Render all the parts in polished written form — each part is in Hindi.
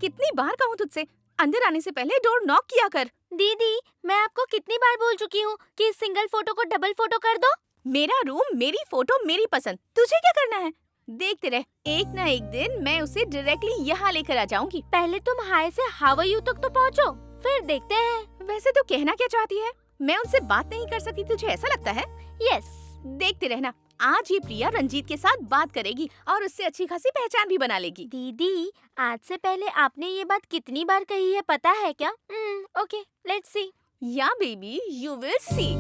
कितनी बार कहूँ तुझसे, अंदर आने से पहले डोर नॉक किया कर। दीदी, मैं आपको कितनी बार बोल चुकी हूँ कि इस सिंगल फोटो को डबल फोटो कर दो। मेरा रूम, मेरी फोटो, मेरी पसंद, तुझे क्या करना है? देखते रह, एक ना एक दिन मैं उसे डायरेक्टली यहाँ लेकर आ जाऊंगी। पहले तुम हाय से हाउ आर यू तक तो पहुँचो, फिर देखते हैं। वैसे तू कहना क्या चाहती है? मैं उनसे बात नहीं कर सकती, तुझे ऐसा लगता है? यस। देखते रहना, आज ये प्रिया रंजीत के साथ बात करेगी और उससे अच्छी खासी पहचान भी बना लेगी। दीदी, आज से पहले आपने ये बात कितनी बार कही है पता है क्या? Okay, let's see. या बेबी, यू विल सी।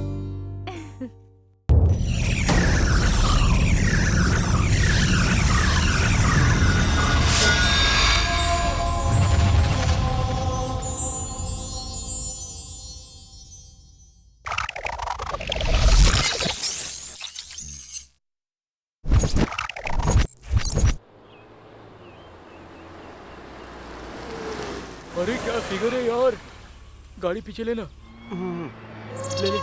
अरे क्या फिगर है यार, गाड़ी पीछे लेना। ले ले।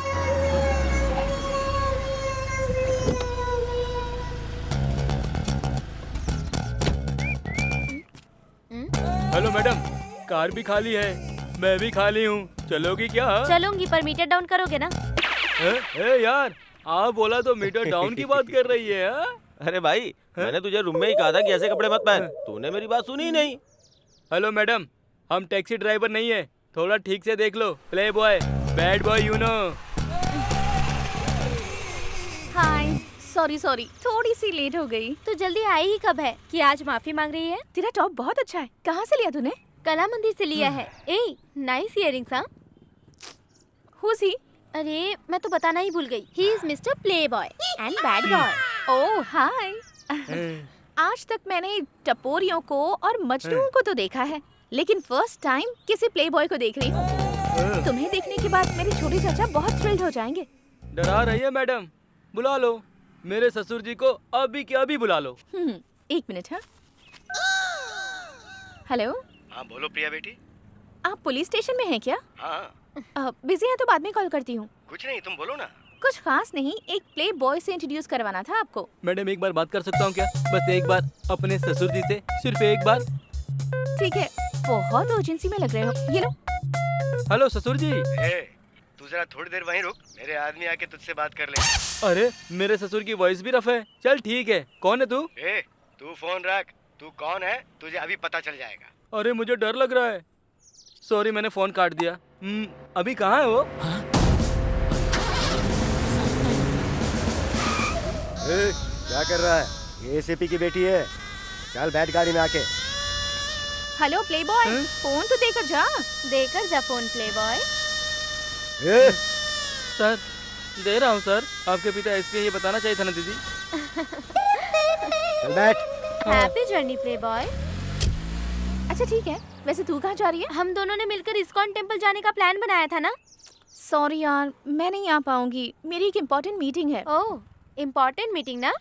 हेलो मैडम, कार भी खाली है, मैं भी खाली हूँ, चलोगी क्या? चलूंगी, पर मीटर डाउन करोगे ना? यार, आप बोला तो मीटर डाउन की बात कर रही है। अरे भाई, मैंने तुझे रूम में ही कहा था कि ऐसे कपड़े मत पहन, तूने मेरी बात सुनी ही नहीं। हेलो मैडम, हम टैक्सी ड्राइवर नहीं है, थोड़ा ठीक से देख लो। Play boy, bad boy, you know. Hi, sorry, थोड़ी सी लेट हो गई। तो जल्दी आई ही कब है कि आज माफी मांग रही है? तेरा टॉप बहुत अच्छा है, कहाँ से लिया तूने? कला मंदिर से लिया है। ए, नाइस इयरिंग्स। हाँ, Who's he? अरे मैं तो बताना ही भूल गई। He is mister play boy and bad boy. Oh hi. आज तक मैंने टपोरियों को और मजनूओं को तो देखा है, लेकिन फर्स्ट टाइम किसी प्ले बॉय को देख रही हूँ। तुम्हें देखने के बाद मेरे छोटे चाचा बहुत थ्रिल्ड हो जाएंगे। डरा रही है मैडम, बुला लो मेरे ससुर जी को, अभी के अभी बुला लो। एक मिनट। हाँ, हेलो। हाँ बोलो प्रिया बेटी। आप पुलिस स्टेशन में हैं क्या? हाँ। बिजी हैं तो बाद में कॉल करती हूँ। कुछ नहीं, तुम बोलो ना। कुछ खास नहीं, एक प्ले बॉय से इंट्रोड्यूस करवाना था आपको। मैडम एक बार बात कर सकता हूँ क्या? बस एक बार अपने ससुर जी से, सिर्फ एक बार। ठीक है, बहुत अर्जेंसी में लग रहे हो, ये लो। हेलो ससुर जी। तू जरा थोड़ी देर वहीं रुक, मेरे आदमी आके तुझसे बात कर ले। अरे मेरे ससुर की वॉइस भी रफ है। चल ठीक है, कौन है तू? तू फोन रख, तू कौन है तुझे अभी पता चल जाएगा। अरे मुझे डर लग रहा है, सॉरी मैंने फोन काट दिया। अभी कहाँ है वो? क्या कर रहा है? ये एसीपी की बेटी है, चल बैठ गाड़ी में आके। हेलो प्ले बॉय, फोन तो देकर जा। देकर जा फोन प्ले बॉय। सर दे रहा हूँ सर, आपके पिता एसपी, ये बताना चाहिए था ना दीदी। चल बैठ। Happy journey play boy. अच्छा ठीक है, वैसे तू कहाँ जा रही है? हम दोनों ने मिलकर इस्कॉन टेम्पल जाने का प्लान बनाया था ना। सॉरी यार, मैं नहीं आ पाऊंगी, मेरी एक इम्पोर्टेंट मीटिंग है। ओह, इम्पोर्टेंट मीटिंग ना,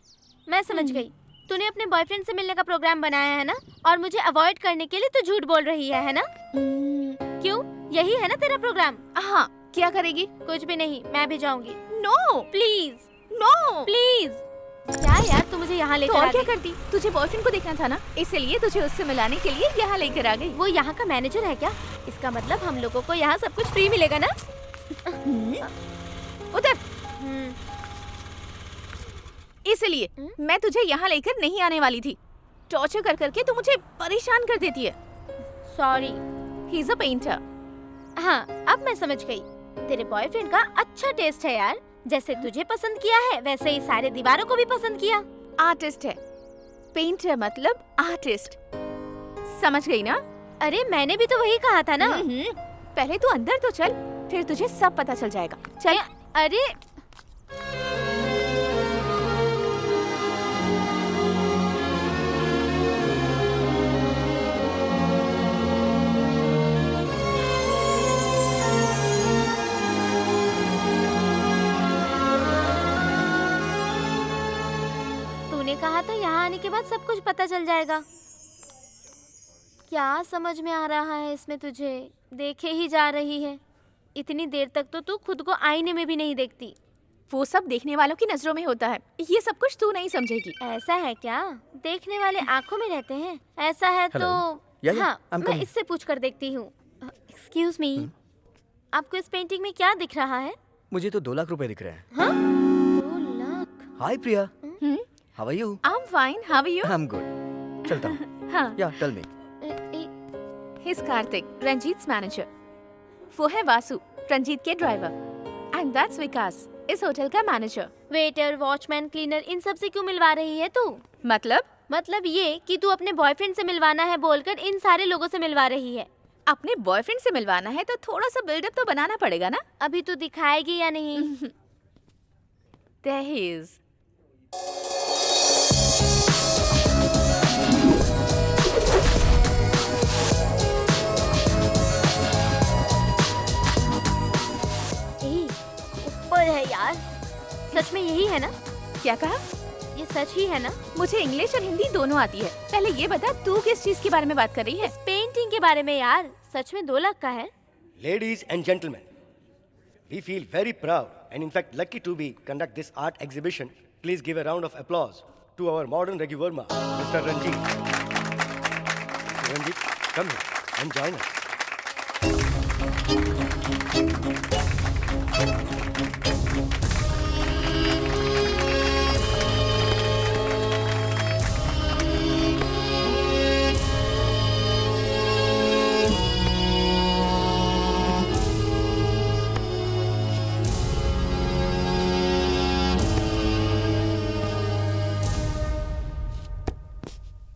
मैं समझ गई। तूने अपने बॉयफ्रेंड से मिलने का प्रोग्राम बनाया है ना, और मुझे अवॉइड करने के लिए तू झूठ बोल रही है ना? क्यों, यही है ना तेरा प्रोग्राम? हाँ, क्या करेगी? कुछ भी नहीं, मैं भी जाऊंगी। No please, no please. क्या यार, तू मुझे यहाँ लेकर तो और आ क्या गई? करती? तुझे बॉयफ्रेंड को देखना था ना, इसलिए तुझे उससे मिलाने के लिए यहाँ लेकर आ गई। वो यहाँ का मैनेजर है क्या? इसका मतलब हम लोगों को यहाँ सब कुछ फ्री मिलेगा ना? उधर। इसलिए मैं तुझे यहाँ लेकर नहीं आने वाली थी। टॉर्चर कर करके तू मुझे परेशान कर देती है। Sorry. He is a painter. हाँ, अब मैं समझ गई। तेरे बॉयफ्रेंड का अच्छा टेस्ट है यार, जैसे तुझे पसंद किया है वैसे ही सारे दीवारों को भी पसंद किया। आर्टिस्ट है, पेंटर मतलब आर्टिस्ट, समझ गई ना? अरे मैंने भी तो वही कहा था ना। पहले तू अंदर तो चल, फिर तुझे सब पता चल जाएगा। चल। अरे तूने कहा था यहाँ आने के बाद सब कुछ पता चल जाएगा। क्या समझ में आ रहा है इसमें तुझे? देखे ही जा रही है। इतनी देर तक तो तू खुद को आईने में भी नहीं देखती। वो सब देखने वालों की नजरों में होता है, ये सब कुछ तू नहीं समझेगी। ऐसा है क्या? देखने वाले आंखों में रहते हैं। ऐसा है तो हाँ, मैं इससे पूछ कर देखती हूँ। एक्सक्यूज मी, आपको इस पेंटिंग में क्या दिख रहा है? मुझे तो 2 लाख रुपए दिख रहे हैं। हाँ? 2 lakh? Hi Priya, hmm, how are you? I'm fine. How are you? I am good. चलता हूँ। हाँ, yeah tell me. he's Karthik, Ranjeet's manager. वो है वासु, रंजीत के ड्राइवर. And that's विकास, इस होटल का मैनेजर. वेटर, वॉचमैन, क्लीनर, इन सब से क्यों मिलवा रही है तू? मतलब ये कि तू अपने बॉयफ्रेंड से मिलवाना है बोलकर इन सारे लोगों से मिलवा रही है। अपने बॉयफ्रेंड से मिलवाना है तो थोड़ा सा बिल्डअप तो बनाना पड़ेगा ना. अभी तू दिखाएगी या नहीं? There he is. ऊपर है यार। सच में यही है ना? क्या कहा? ये सच ही है ना? मुझे इंग्लिश और हिंदी दोनों आती है. पहले ये बता तू किस चीज के बारे में बात कर रही है? इस पेंटिंग के बारे में यार। सच में 2 लाख का है? Ladies and gentlemen, we feel very proud and in fact lucky to be conduct this art exhibition. Please give a round of applause to our modern Raghu Verma, Mr. Ranjit. Mr. Ranjit, come here and join us.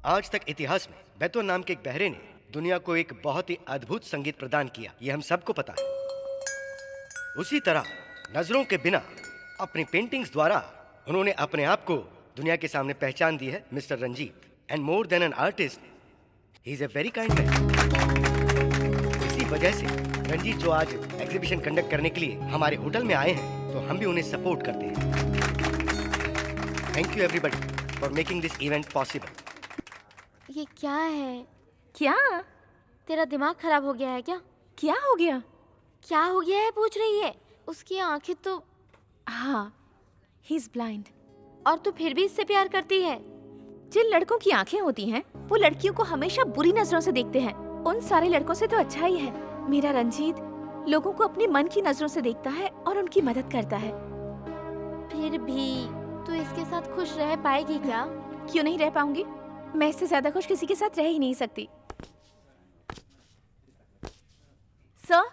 आज तक इतिहास में बेतो नाम के एक बहरे ने दुनिया को एक बहुत ही अद्भुत संगीत प्रदान किया, ये हम सबको पता है। उसी तरह नजरों के बिना अपनी पेंटिंग्स द्वारा उन्होंने अपने आप को दुनिया के सामने पहचान दी है mister Ranjit. And more than an artist, he is a very kind man. इसी वजह से रंजीत जो आज एग्जीबिशन कंडक्ट करने के लिए हमारे होटल में आए हैं, तो हम भी उन्हें सपोर्ट करते हैं। Thank you everybody for making this event possible. ये क्या है? क्या? तेरा दिमाग खराब हो गया है क्या? क्या हो गया? क्या हो गया है पूछ रही है। उसकी आंखें तो... हाँ, ही इज ब्लाइंड। और तू फिर भी इससे प्यार करती है? जिन लड़कों की आंखें होती हैं, वो लड़कियों को हमेशा बुरी नजरों से देखते हैं। उन सारे लड़कों से तो अच्छा ही है मेरा रंजीत लोगों को अपने मन की नजरों से देखता है और उनकी मदद करता है। फिर भी तू इसके साथ खुश रह पाएगी क्या? क्यों नहीं रह पाऊंगी? मैं इससे ज्यादा खुश किसी के साथ रह ही नहीं सकती। सर,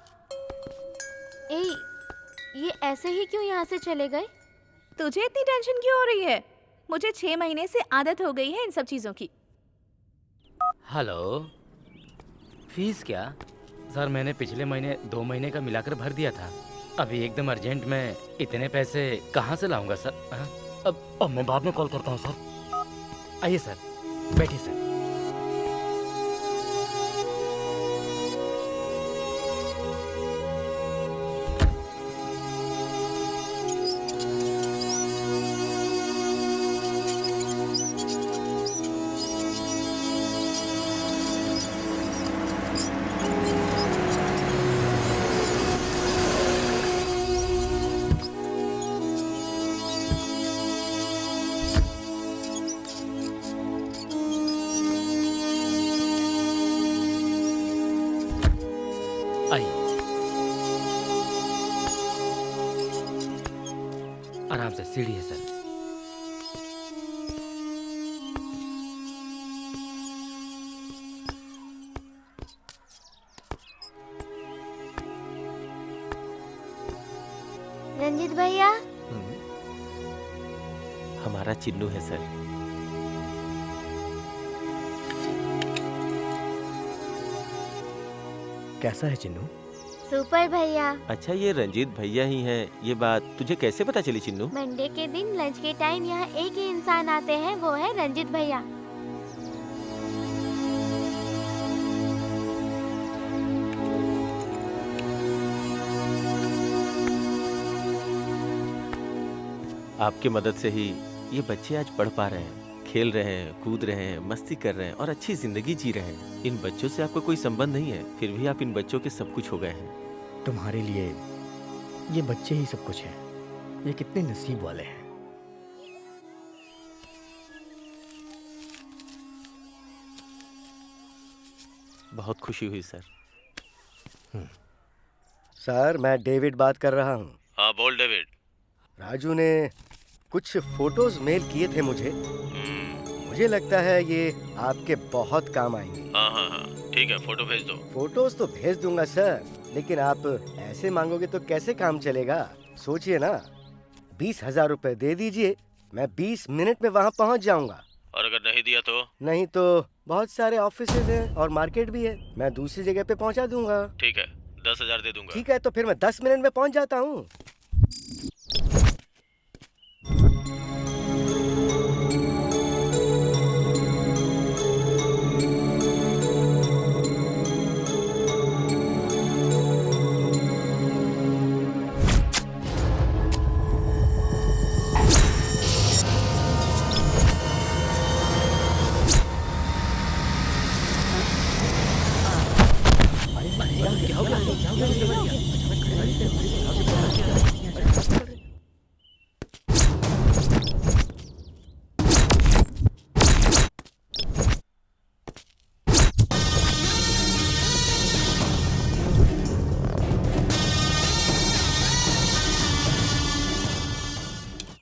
ये ऐसे ही क्यों यहाँ से चले गए? तुझे इतनी टेंशन क्यों हो रही है? मुझे 6 महीने से आदत हो गई है इन सब चीजों की। हेलो, फीस क्या? सर मैंने पिछले महीने 2 महीने का मिलाकर भर दिया था। अभी एकदम अर्जेंट में इतने पैसे कहाँ से लाऊंगा सर? अब मैं बाद में कॉल करता हूँ सर। आइए सर, बैठिए सर। आराम से, सीढ़ी है सर। रंजीत भैया, हमारा चिन्नू है सर। कैसा है चिन्नू? सुपर भैया। अच्छा, ये रंजीत भैया ही हैं। ये बात तुझे कैसे पता चली चिन्नू? मंडे के दिन लंच के टाइम यहाँ एक ही इंसान आते हैं, वो है रंजीत भैया। आपकी मदद से ही ये बच्चे आज पढ़ पा रहे हैं, खेल रहे हैं, कूद रहे हैं, मस्ती कर रहे हैं और अच्छी जिंदगी जी रहे हैं। इन बच्चों से आपका कोई संबंध नहीं है, फिर भी आप इन बच्चों के सब कुछ हो गए हैं। तुम्हारे लिए ये बच्चे ही सब कुछ हैं। ये कितने नसीब वाले हैं। बहुत खुशी हुई सर। सर, मैं डेविड बात कर रहा हूँ। हाँ बोल डेविड। राजू ने कुछ फोटोज मेल किए थे मुझे। मुझे लगता है ये आपके बहुत काम आएंगे। हाँ हाँ हाँ ठीक है, फोटो भेज दो। फोटोज तो भेज दूंगा सर, लेकिन आप ऐसे मांगोगे तो कैसे काम चलेगा? सोचिए ना, 20,000 रुपए दे दीजिए, मैं 20 मिनट में वहाँ पहुँच जाऊंगा। और अगर नहीं दिया तो? नहीं तो बहुत सारे ऑफिसेज हैं और मार्केट भी है, मैं दूसरी जगह पे पहुँचा दूंगा। ठीक है, 10,000 दे दूंगा। ठीक है, तो फिर मैं 10 मिनट में पहुँच जाता हूँ।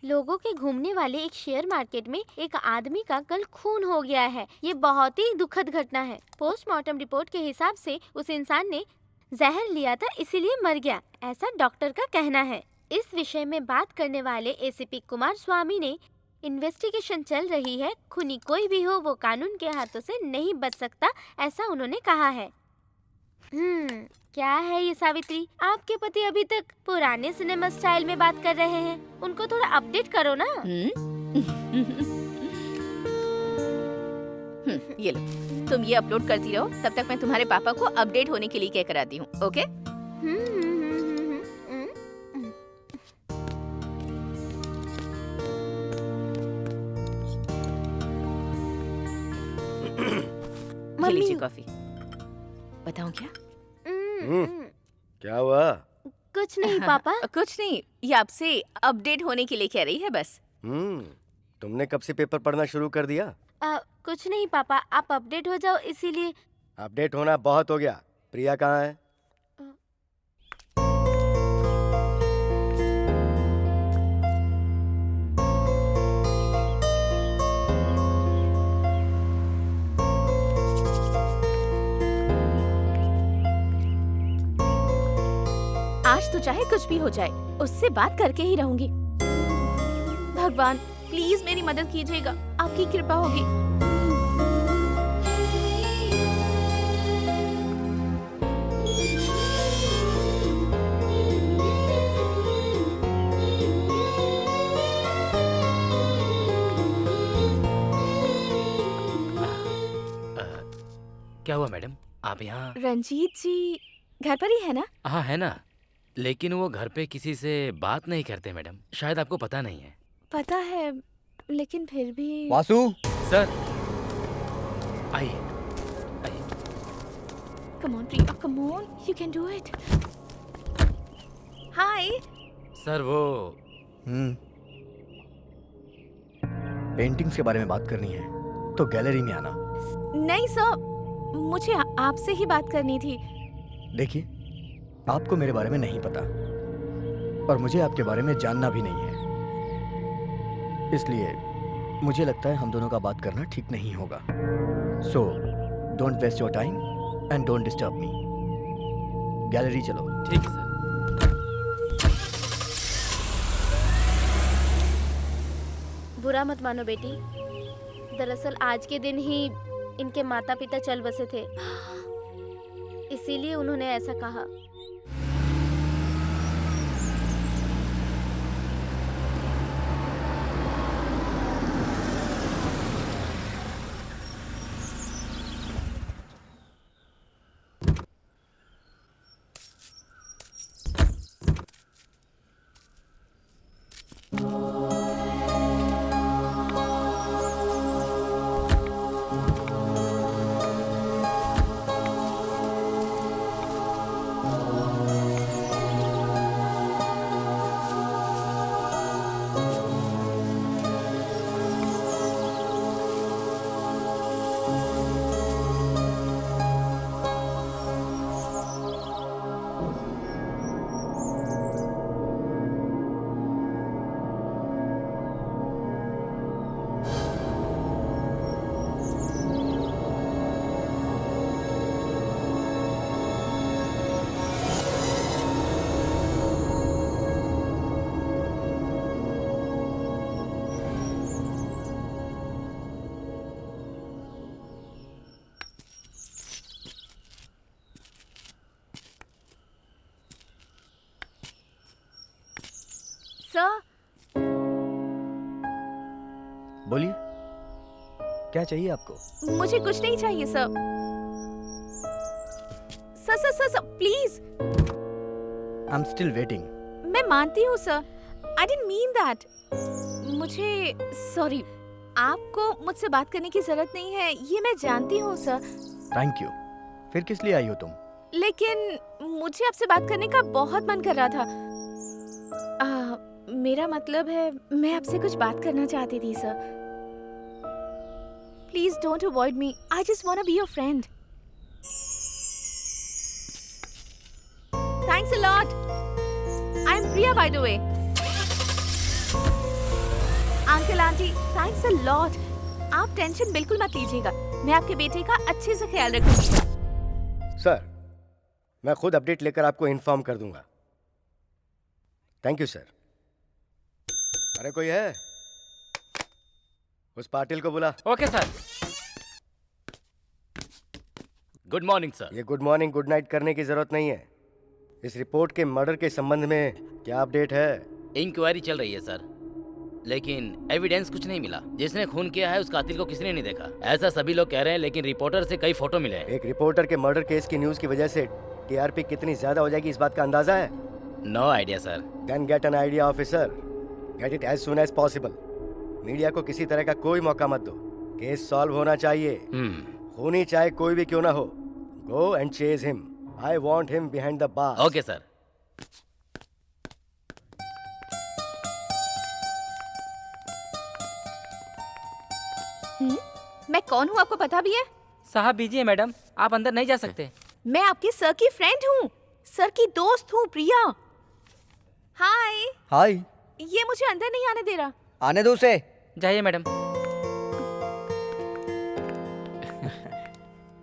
लोगों के घूमने वाले एक शेयर मार्केट में एक आदमी का कल खून हो गया है। ये बहुत ही दुखद घटना है। पोस्टमार्टम रिपोर्ट के हिसाब से उस इंसान ने जहर लिया था, इसीलिए मर गया, ऐसा डॉक्टर का कहना है। इस विषय में बात करने वाले एसीपी कुमार स्वामी ने इन्वेस्टिगेशन चल रही है, खूनी कोई भी हो वो कानून के हाथों से नहीं बच सकता, ऐसा उन्होंने कहा है। क्या है ये सावित्री, आपके पति अभी तक पुराने सिनेमा स्टाइल में बात कर रहे हैं, उनको थोड़ा अपडेट करो ना। ये लो, तुम ये अपलोड करती रहो, तब तक मैं तुम्हारे पापा को अपडेट होने के लिए क्या कराती हूँ, ओके? ये लीजिए कॉफी। बताऊँ क्या? क्या हुआ? कुछ नहीं पापा। कुछ नहीं, ये आपसे अपडेट होने के लिए कह रही है बस। तुमने कब से पेपर पढ़ना शुरू कर दिया? कुछ नहीं पापा, आप अपडेट हो जाओ इसीलिए। अपडेट होना बहुत हो गया। प्रिया कहाँ है? आज तो चाहे कुछ भी हो जाए, उससे बात करके ही रहूंगी। भगवान प्लीज मेरी मदद कीजिएगा, आपकी कृपा होगी। क्या हुआ मैडम, आप यहाँ? रंजीत जी घर पर ही है ना? हाँ है ना, लेकिन वो घर पे किसी से बात नहीं करते मैडम, शायद आपको पता नहीं है। पता है, लेकिन फिर भी। वासु सर आइए आइए। Come on Priya, come on, you can do it. Hi sir वो पेंटिंग्स के बारे में बात करनी है तो गैलरी में आना। नहीं सर, मुझे आपसे ही बात करनी थी। देखिए, आपको मेरे बारे में नहीं पता और मुझे आपके बारे में जानना भी नहीं है, इसलिए मुझे लगता है हम दोनों का बात करना ठीक नहीं होगा। So don't waste your time and don't disturb me. Gallery चलो। ठीक है सर। बुरा मत मानो बेटी, दरअसल आज के दिन ही इनके माता पिता चल बसे थे, इसीलिए उन्होंने ऐसा कहा। सर, बोलिए, क्या चाहिए आपको? मुझे कुछ नहीं चाहिए sir. Sir sir sir, sir please. I am still waiting. मैं मानती हूँ sir, I didn't mean that. मुझे सॉरी, आपको मुझसे बात करने की जरूरत नहीं है, ये मैं जानती हूँ सर। Thank you. फिर किस लिए आई हो तुम? लेकिन मुझे आपसे बात करने का बहुत मन कर रहा था। मेरा मतलब है, मैं आपसे कुछ बात करना चाहती थी sir. Please don't avoid me, I just want to be your friend. Thanks a lot. I am Priya by the way. Uncle aunty, thanks a lot. आप टेंशन बिल्कुल मत लीजिएगा, मैं आपके बेटे का अच्छे से ख्याल रखूंगी। सर, मैं खुद अपडेट लेकर आपको इन्फॉर्म कर दूंगा। Thank you sir. अरे कोई है? उस पाटिल को बुला। Okay sir. Good morning sir. ये गुड मॉर्निंग गुड नाइट करने की जरूरत नहीं है। इस रिपोर्ट के मर्डर के संबंध में क्या अपडेट है? इंक्वायरी चल रही है सर, लेकिन एविडेंस कुछ नहीं मिला। जिसने खून किया है उस कातिल को किसी ने नहीं देखा, ऐसा सभी लोग कह रहे हैं, लेकिन रिपोर्टर से कई फोटो मिले हैं। एक रिपोर्टर के मर्डर केस की न्यूज की वजह से टीआरपी कितनी ज्यादा हो जाएगी, इस बात का अंदाजा है? No idea sir. Then get an idea officer, get it as soon as possible. Media को किसी तरह का कोई मौका मत दो, केस सॉल्व होना चाहिए। खूनी चाहे कोई भी क्यों ना हो, go and chase him. I want him behind the bar. Okay sir. मैं कौन हूँ आपको पता भी है? साहब बीजिए मैडम, आप अंदर नहीं जा सकते। मैं आपके सर की फ्रेंड हूँ, सर की दोस्त हूँ, प्रिया। हाय। हाय। ये मुझे अंदर नहीं आने दे रहा। आने दो उसे। जाइए मैडम।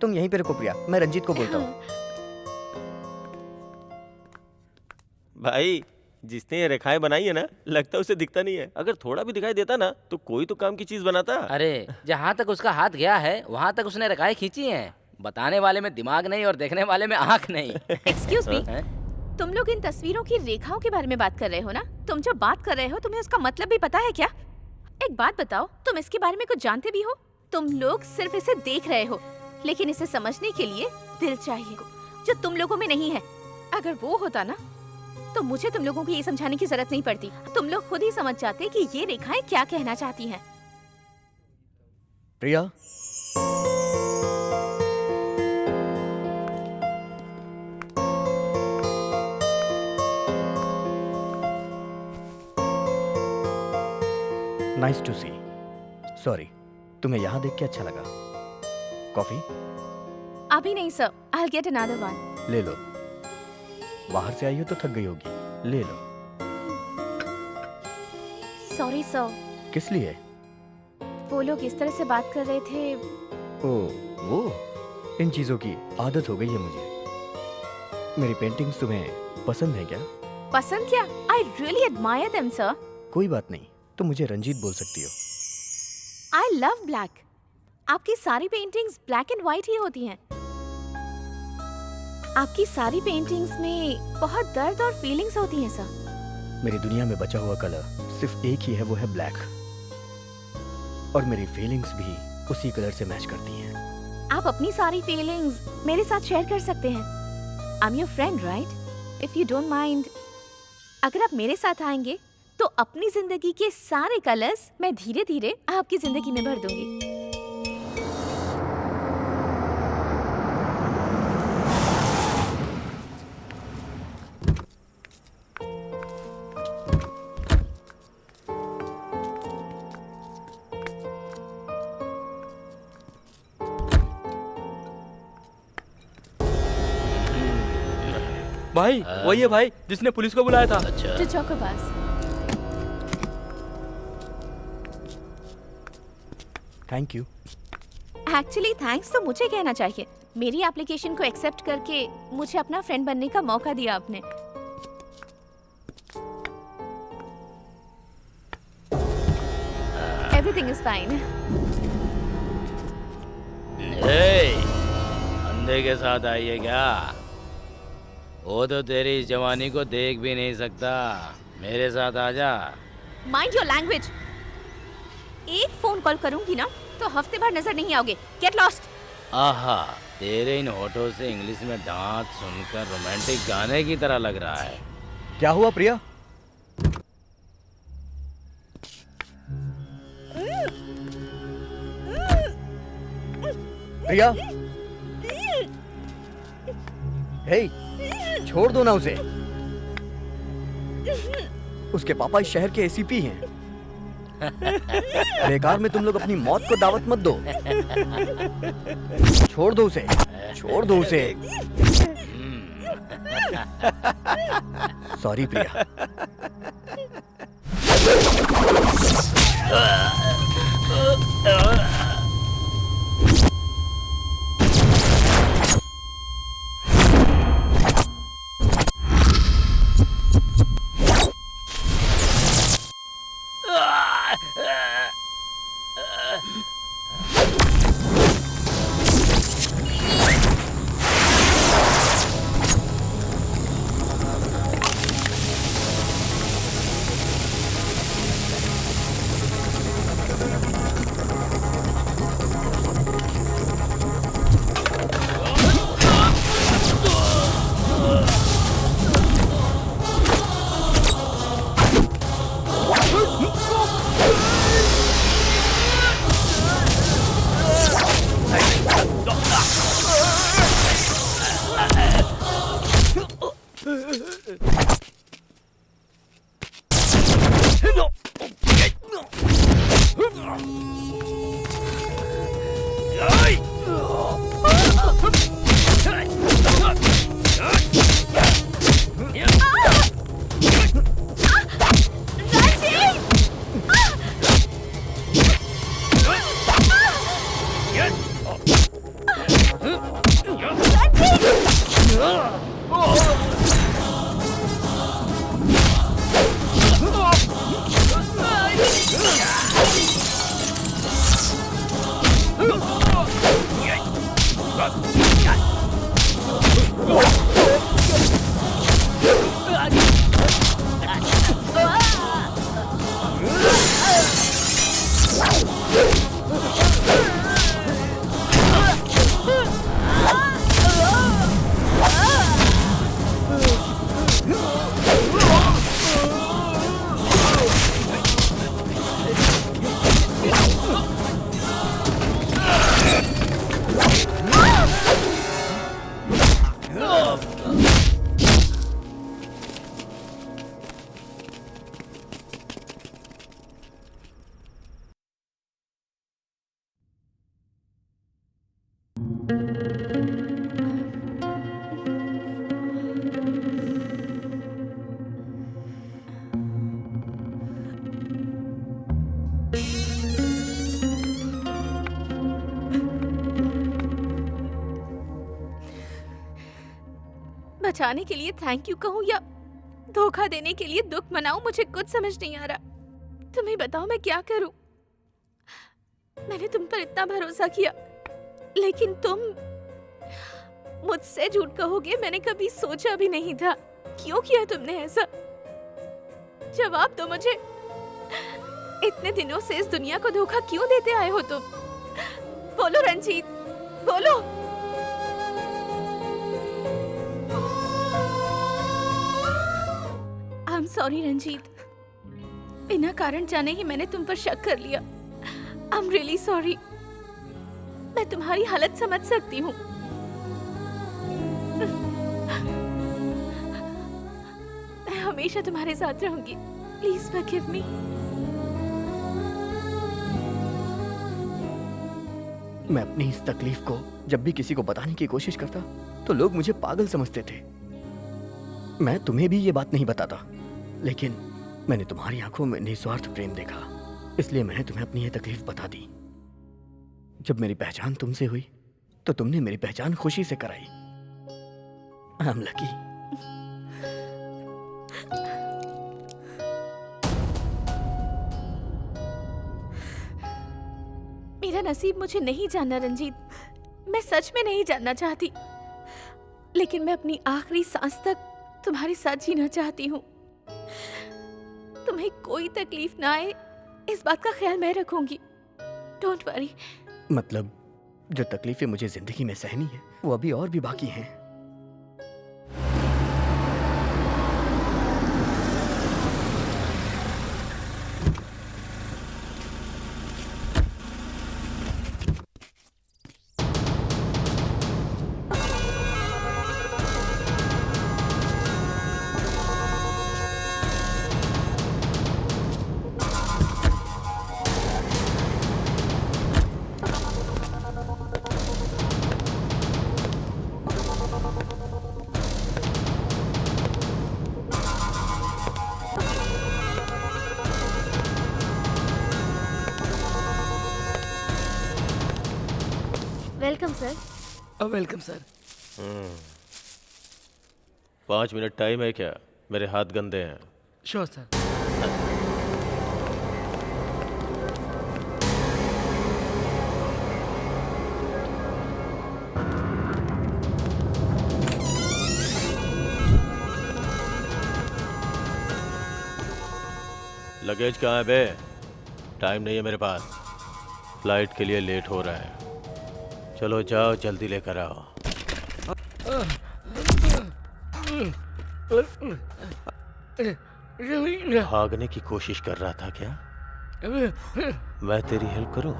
तुम यहीं पे रुको प्रिया, मैं रंजीत को बोलता हूँ। भाई, जिसने ये रेखाएं बनाई है ना, लगता है उसे दिखता नहीं है। अगर थोड़ा भी दिखाई देता ना तो कोई तो काम की चीज बनाता। अरे जहाँ तक उसका हाथ गया है वहाँ तक उसने रेखाएं खींची हैं। बताने वाले में दिमाग नहीं और देखने वाले में आँख नहीं। एक्सक्यूज मी, हैं? तुम लोग इन तस्वीरों की रेखाओं के बारे में बात कर रहे हो ना? तुम जो बात कर रहे हो तुम्हें उसका मतलब भी पता है क्या? एक बात बताओ, तुम इसके बारे में कुछ जानते भी हो? तुम लोग सिर्फ इसे देख रहे हो, लेकिन इसे समझने के लिए दिल चाहिए, जो तुम लोगों में नहीं है। अगर वो होता ना तो मुझे तुम लोगों को ये समझाने की जरूरत नहीं पड़ती। तुम लोग खुद ही समझ जाते कि ये रेखाएं क्या कहना चाहती हैं। प्रिया, नाइस टू सी। सॉरी, तुम्हें यहाँ देख के अच्छा लगा। कॉफी? अभी नहीं sir, I'll get another one। ले लो। बाहर से आई हो तो थक गई होगी, ले लो। Sorry sir. किस लिए? वो लोग इस तरह से बात कर रहे थे। ओह वो, इन चीजों की आदत हो गई है मुझे। मेरी पेंटिंग्स तुम्हें पसंद है क्या? पसंद क्या? I really admire them sir। कोई बात नहीं, तुम मुझे रंजीत बोल सकती हो। I love black। आपकी सारी पेंटिंग्स ब्लैक एंड व्हाइट ही होती हैं। आपकी सारी पेंटिंग्स में बहुत दर्द और फीलिंग्स होती हैं सर। मेरी दुनिया में बचा हुआ कलर सिर्फ एक ही है, वो है ब्लैक। और मेरी फीलिंग्स भी उसी कलर से मैच करती हैं। आप अपनी सारी फीलिंग्स मेरे साथ शेयर कर सकते हैं। I am your friend right? If you don't mind, अगर आप मेरे साथ आएंगे तो अपनी जिंदगी के सारे कलर्स मैं धीरे धीरे आपकी जिंदगी में भर दूंगी। भाई वही है भाई जिसने पुलिस को बुलाया था। अच्छा, जो चौको पास। Thank you. एक्चुअली थैंक्स तो मुझे कहना चाहिए। मेरी एप्लीकेशन को एक्सेप्ट करके मुझे अपना फ्रेंड बनने का मौका दिया आपने। Everything is fine. अंधे के साथ आई है क्या? वो तो तेरी इस जवानी को देख भी नहीं सकता। मेरे साथ आजा। Mind your language. एक फोन कॉल करूंगी ना तो हफ्ते भर नजर नहीं आओगे। Get lost. आहा, तेरे इन होठों से इंग्लिश में डांट सुनकर रोमांटिक गाने की तरह लग रहा है। क्या हुआ प्रिया? प्रिया, हे, छोड़ दो ना उसे। उसके पापा इस शहर के एसीपी हैं। बेकार में तुम लोग अपनी मौत को दावत मत दो। छोड़ दो उसे, छोड़ दो उसे। सॉरी प्रिया। बचाने के लिए थैंक यू कहूँ या धोखा देने के लिए दुख मनाऊं, मुझे कुछ समझ नहीं आ रहा। तुम्हें बताओ मैं क्या करूं? मैंने तुम पर इतना भरोसा किया, लेकिन तुम मुझसे झूठ कहोगे मैंने कभी सोचा भी नहीं था। क्यों किया तुमने ऐसा? जवाब दो मुझे। इतने दिनों से इस दुनिया को धोखा क्यों देते आए हो तुम? बोलो रंजीत, बोलो। आई एम सॉरी रंजीत, बिना कारण जाने ही मैंने तुम पर शक कर लिया। I am really sorry. मैं तुम्हारी हालत समझ सकती हूँ। मैं हमेशा तुम्हारे साथ रहूंगी। Please forgive me. मैं अपनी इस तकलीफ को जब भी किसी को बताने की कोशिश करता तो लोग मुझे पागल समझते थे। मैं तुम्हें भी ये बात नहीं बताता, लेकिन मैंने तुम्हारी आंखों में निस्वार्थ प्रेम देखा, इसलिए मैंने तुम्हें अपनी ये तकलीफ बता दी। जब मेरी पहचान तुमसे हुई तो तुमने मेरी पहचान खुशी से कराई। I am lucky. मेरा नसीब मुझे नहीं जानना रंजीत, मैं सच में नहीं जानना चाहती, लेकिन मैं अपनी आखिरी सांस तक तुम्हारे साथ जीना चाहती हूँ। तुम्हें कोई तकलीफ ना आए, इस बात का ख्याल मैं रखूंगी। Don't worry. मतलब जो तकलीफें मुझे जिंदगी में सहनी है वो अभी और भी बाकी हैं। Welcome sir. Welcome sir. 5 minute time है क्या? मेरे हाथ गंदे हैं। Sure sir. लगेज कहाँ है बे? टाइम नहीं है मेरे पास, फ्लाइट के लिए लेट हो रहा है। चलो जाओ, जल्दी लेकर आओ। भागने की कोशिश कर रहा था क्या? मैं तेरी हेल्प करूं?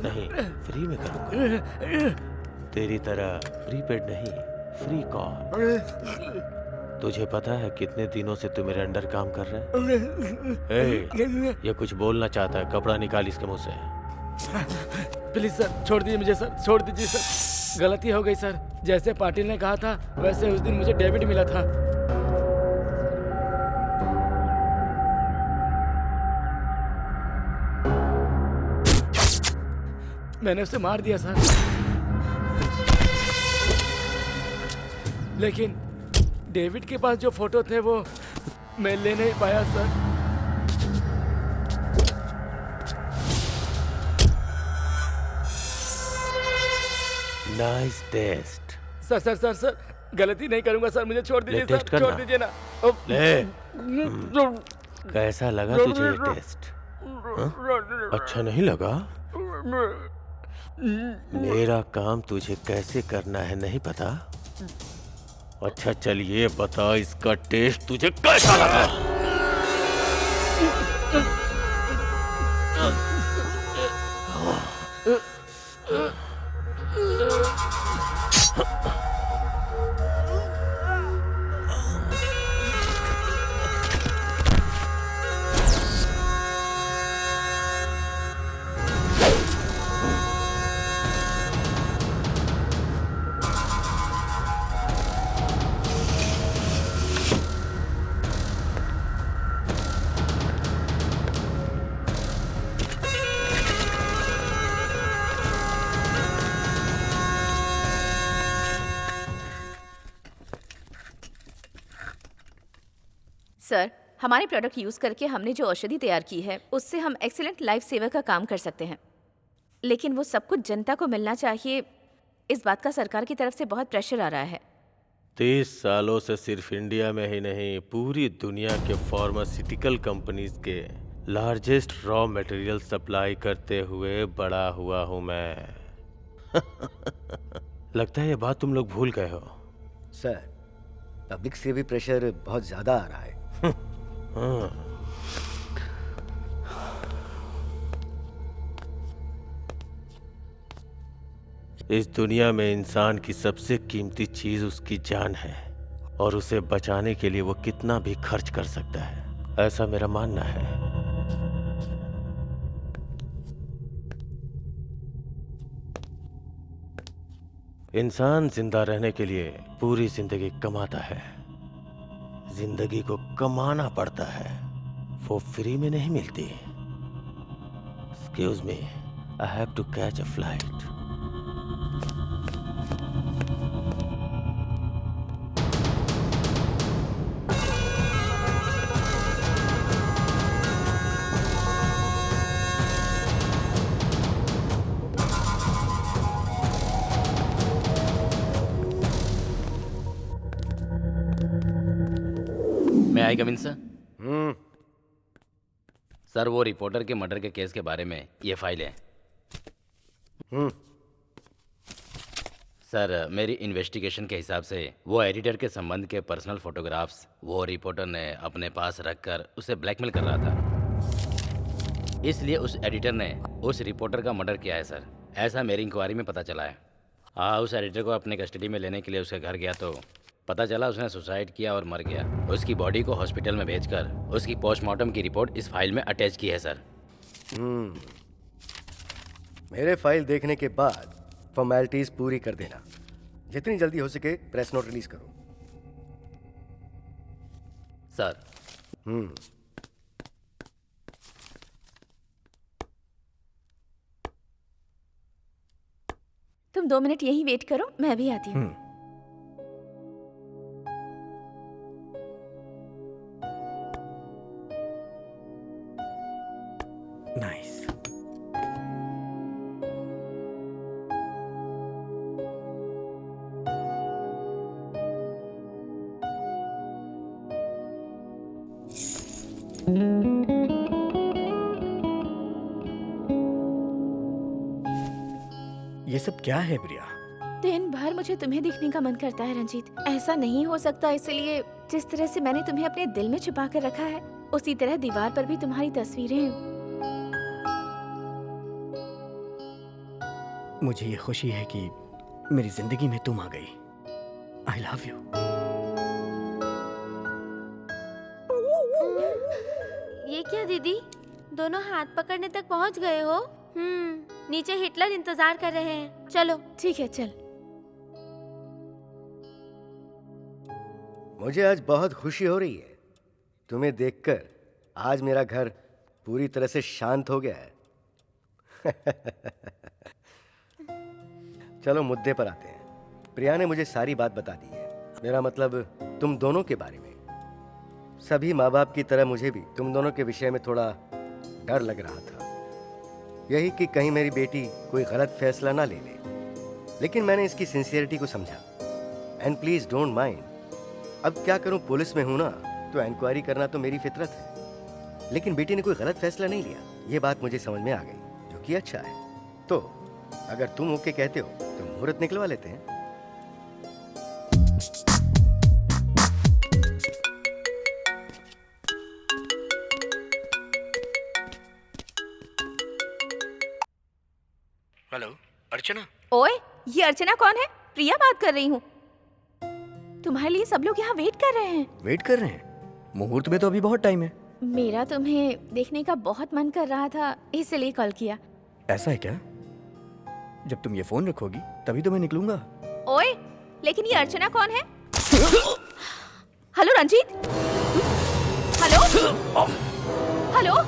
नहीं, फ्री में करूंगा। तेरी तरह प्रीपेड नहीं, फ्री कॉल। तुझे पता है कितने दिनों से तू मेरे अंडर काम कर रहा है? ये कुछ बोलना चाहता है, कपड़ा निकाल इसके मुंह से। प्लीज सर, छोड़ दीजिए मुझे सर, छोड़ दीजिए सर। गलती हो गई सर। जैसे पाटिल ने कहा था वैसे उस दिन मुझे डेबिट मिला था। मैंने उसे मार दिया सर, लेकिन डेविड के पास जो फोटो थे वो मैं ले नहीं पाया sir. Nice test. Sir sir sir sir, गलती नहीं करूंगा सर, मुझे छोड़ दीजिए टेस्ट सर, छोड़ करना। दीजिए ना। ले। कैसा लगा तुझे ये टेस्ट? अच्छा नहीं लगा? मेरा काम तुझे कैसे करना है नहीं पता? अच्छा चल ये बता, इसका टेस्ट तुझे कैसा लगा? सर, हमारे प्रोडक्ट यूज करके हमने जो औषधि तैयार की है उससे हम एक्सीलेंट लाइफ सेवर का काम कर सकते हैं, लेकिन वो सब कुछ जनता को मिलना चाहिए। इस बात का सरकार की तरफ से बहुत प्रेशर आ रहा है। 30 सालों से सिर्फ इंडिया में ही नहीं, पूरी दुनिया के फार्मास्यूटिकल कंपनीज के लार्जेस्ट रॉ मटेरियल सप्लाई करते हुए बड़ा हुआ हूं मैं। लगता है ये बात तुम लोग भूल गए हो। सर, पब्लिक से भी प्रेशर बहुत ज्यादा आ रहा है। हाँ। इस दुनिया में इंसान की सबसे कीमती चीज उसकी जान है, और उसे बचाने के लिए वो कितना भी खर्च कर सकता है, ऐसा मेरा मानना है। इंसान जिंदा रहने के लिए पूरी जिंदगी कमाता है। जिंदगी को कमाना पड़ता है, वो फ्री में नहीं मिलती। Excuse me, I have to catch a flight. मैं I come in sir? Sir वो रिपोर्टर के मर्डर के केस के बारे में ये फाइल है। सर मेरी इन्वेस्टिगेशन के हिसाब से वो एडिटर के संबंध के पर्सनल फोटोग्राफ्स वो रिपोर्टर ने अपने पास रखकर उसे ब्लैकमेल कर रहा था, इसलिए उस एडिटर ने उस रिपोर्टर का मर्डर किया है सर। ऐसा मेरी इंक्वायरी में पता चला है। उस एडिटर को अपने कस्टडी में लेने के लिए उसके घर गया तो पता चला उसने सुसाइड किया और मर गया। उसकी बॉडी को हॉस्पिटल में भेजकर उसकी पोस्टमार्टम की रिपोर्ट इस फाइल में अटैच की है सर। मेरे फाइल देखने के बाद फॉर्मेलिटीज पूरी कर देना। जितनी जल्दी हो सके प्रेस नोट रिलीज करो। सर तुम 2 मिनट यहीं वेट करो, मैं भी आती हूँ। नाइस। ये सब क्या है प्रिया? दिन भर मुझे तुम्हें देखने का मन करता है रंजीत। ऐसा नहीं हो सकता, इसलिए जिस तरह से मैंने तुम्हें अपने दिल में छुपा कर रखा है उसी तरह दीवार पर भी तुम्हारी तस्वीरें। मुझे ये खुशी है कि मेरी जिंदगी में तुम आ गई। I love you. ये क्या दीदी, दोनों हाथ पकड़ने तक पहुंच गए हो? नीचे हिटलर इंतजार कर रहे हैं। चलो। ठीक है, चल। मुझे आज बहुत खुशी हो रही है तुम्हें देखकर। आज मेरा घर पूरी तरह से शांत हो गया है। चलो मुद्दे पर आते हैं। प्रिया ने मुझे सारी बात बता दी है। मेरा मतलब तुम दोनों के बारे में। सभी माँ बाप की तरह मुझे भी तुम दोनों के विषय में थोड़ा डर लग रहा था, यही कि कहीं मेरी बेटी कोई गलत फैसला ना ले ले। लेकिन मैंने इसकी सिंसियरिटी को समझा। And please don't mind. अब क्या करूं, पुलिस में हूं ना, तो इंक्वायरी करना तो मेरी फितरत है। लेकिन बेटी ने कोई गलत फैसला नहीं लिया, ये बात मुझे समझ में आ गई, जो कि अच्छा है। तो अगर तुम ओके कहते हो तो मुहूर्त निकलवा लेते हैं। हेलो अर्चना। ओए, ये अर्चना कौन है? प्रिया बात कर रही हूँ। तुम्हारे लिए सब लोग यहाँ वेट कर रहे हैं। वेट कर रहे हैं? मुहूर्त में तो अभी बहुत टाइम है। मेरा तुम्हें देखने का बहुत मन कर रहा था, इसलिए कॉल किया। ऐसा है क्या? जब तुम ये फोन रखोगी तभी तो मैं निकलूंगा। ओए, लेकिन ये अर्चना कौन है? Hello Ranjit. Hello hello.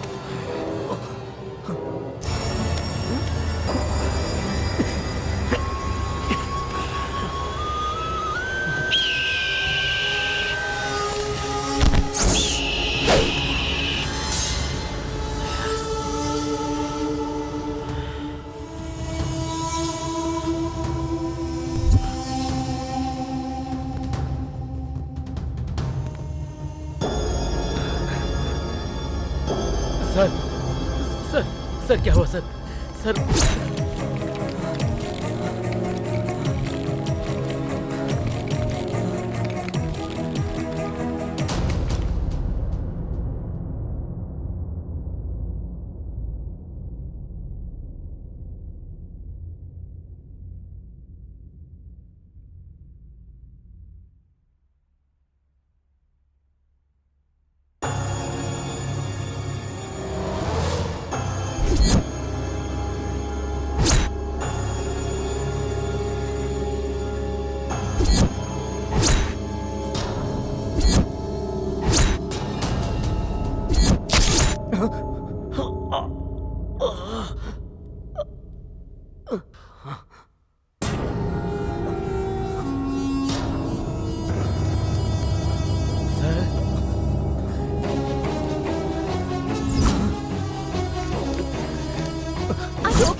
Sir क्या हुआ सर? Sir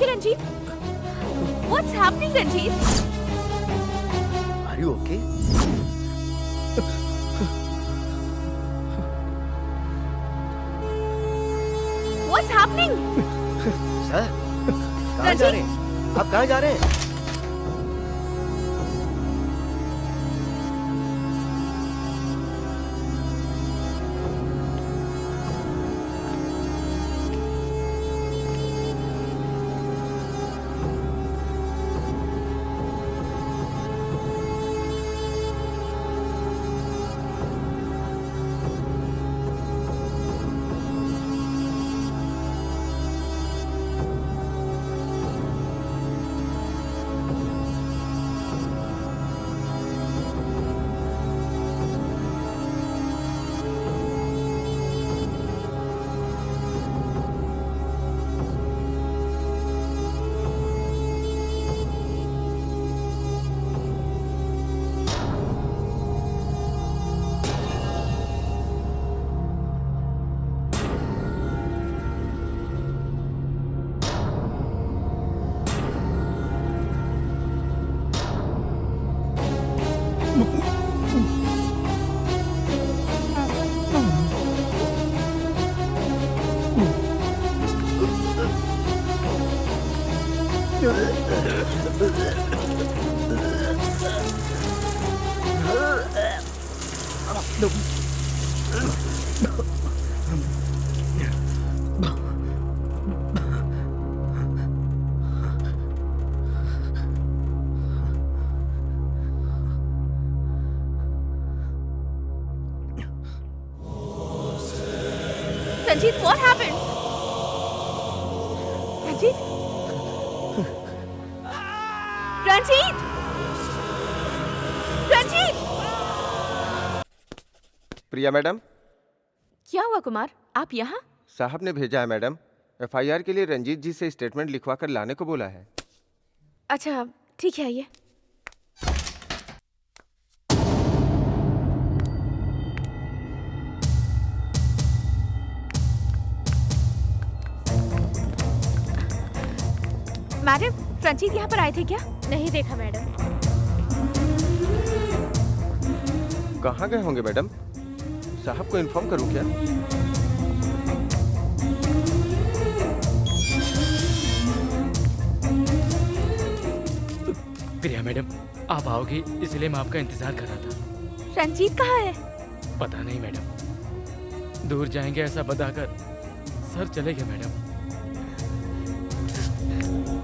Ranjit? What's happening, Ranjit? Are you okay? What's happening? Sir, कहाँ जा रहे हैं? आप कहाँ जा रहे हैं? Ranjit, what happened? Ranjit? Ranjit? Ranjit? Priya madam, क्या हुआ कुमार? आप यहाँ? साहब ने भेजा है मैडम। एफआईआर के लिए रंजीत जी से स्टेटमेंट लिखवा कर लाने को बोला है। अच्छा, ठीक है आइए। मैडम, रंजीत यहाँ पर आए थे क्या? नहीं देखा मैडम। कहाँ गए होंगे मैडम? साहब को इन्फॉर्म करूँ क्या? प्रिया मैडम, आप आओगी इसलिए मैं आपका इंतजार कर रहा था। रंजीत कहाँ है? पता नहीं मैडम, दूर जाएंगे ऐसा बताकर सर चले गए मैडम।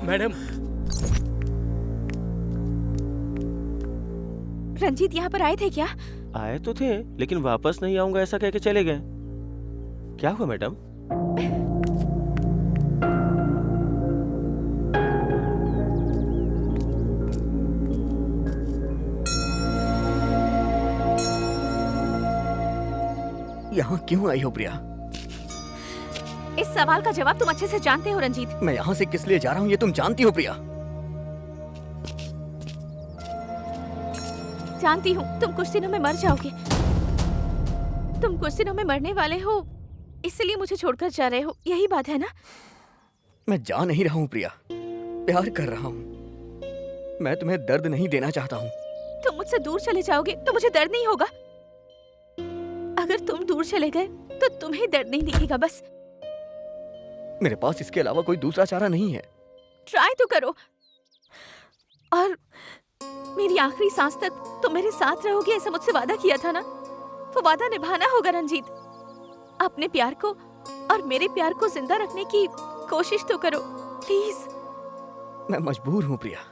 मैडम, रंजीत यहाँ पर आए थे क्या? आए तो थे लेकिन वापस नहीं आऊंगा ऐसा कह के चले गए। क्या हुआ मैडम? यहाँ क्यों आई हो प्रिया? इस सवाल का जवाब तुम अच्छे से जानते हो रंजीत। मैं यहाँ से किस लिए जा रहा हूँ ये तुम जानती हो प्रिया? जानती हूँ, तुम कुछ दिनों में मर जाओगे। तुम कुछ दिनों में मरने वाले हो, इसलिए मुझे छोड़कर जा रहे हो, यही बात है ना? मैं जा नहीं रहा हूँ प्रिया, प्यार कर रहा हूँ। मैं तुम्हें दर्द नहीं देना चाहता हूँ। तुम मुझसे दूर चले जाओगे तो मुझे दर्द नहीं होगा। अगर तुम दूर चले गए तो तुम्हें दर्द नहीं दिखेगा बस। मेरे पास इसके अलावा कोई दूसरा चारा नहीं है। ट्राई तो करो, और मेरी आखिरी सांस तक तुम मेरे साथ रहोगे ऐसा मुझसे वादा किया था ना, वो वादा निभाना होगा रंजीत। अपने प्यार को और मेरे प्यार को जिंदा रखने की कोशिश तो करो प्लीज। मैं मजबूर हूँ प्रिया।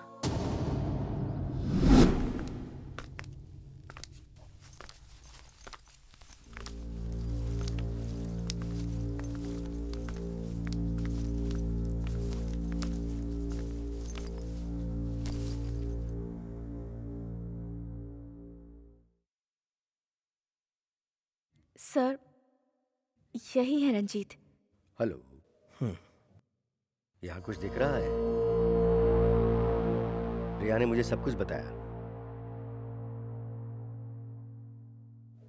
सर, यही है रंजीत। हेलो। यहाँ कुछ दिख रहा है? प्रिया ने मुझे सब कुछ बताया।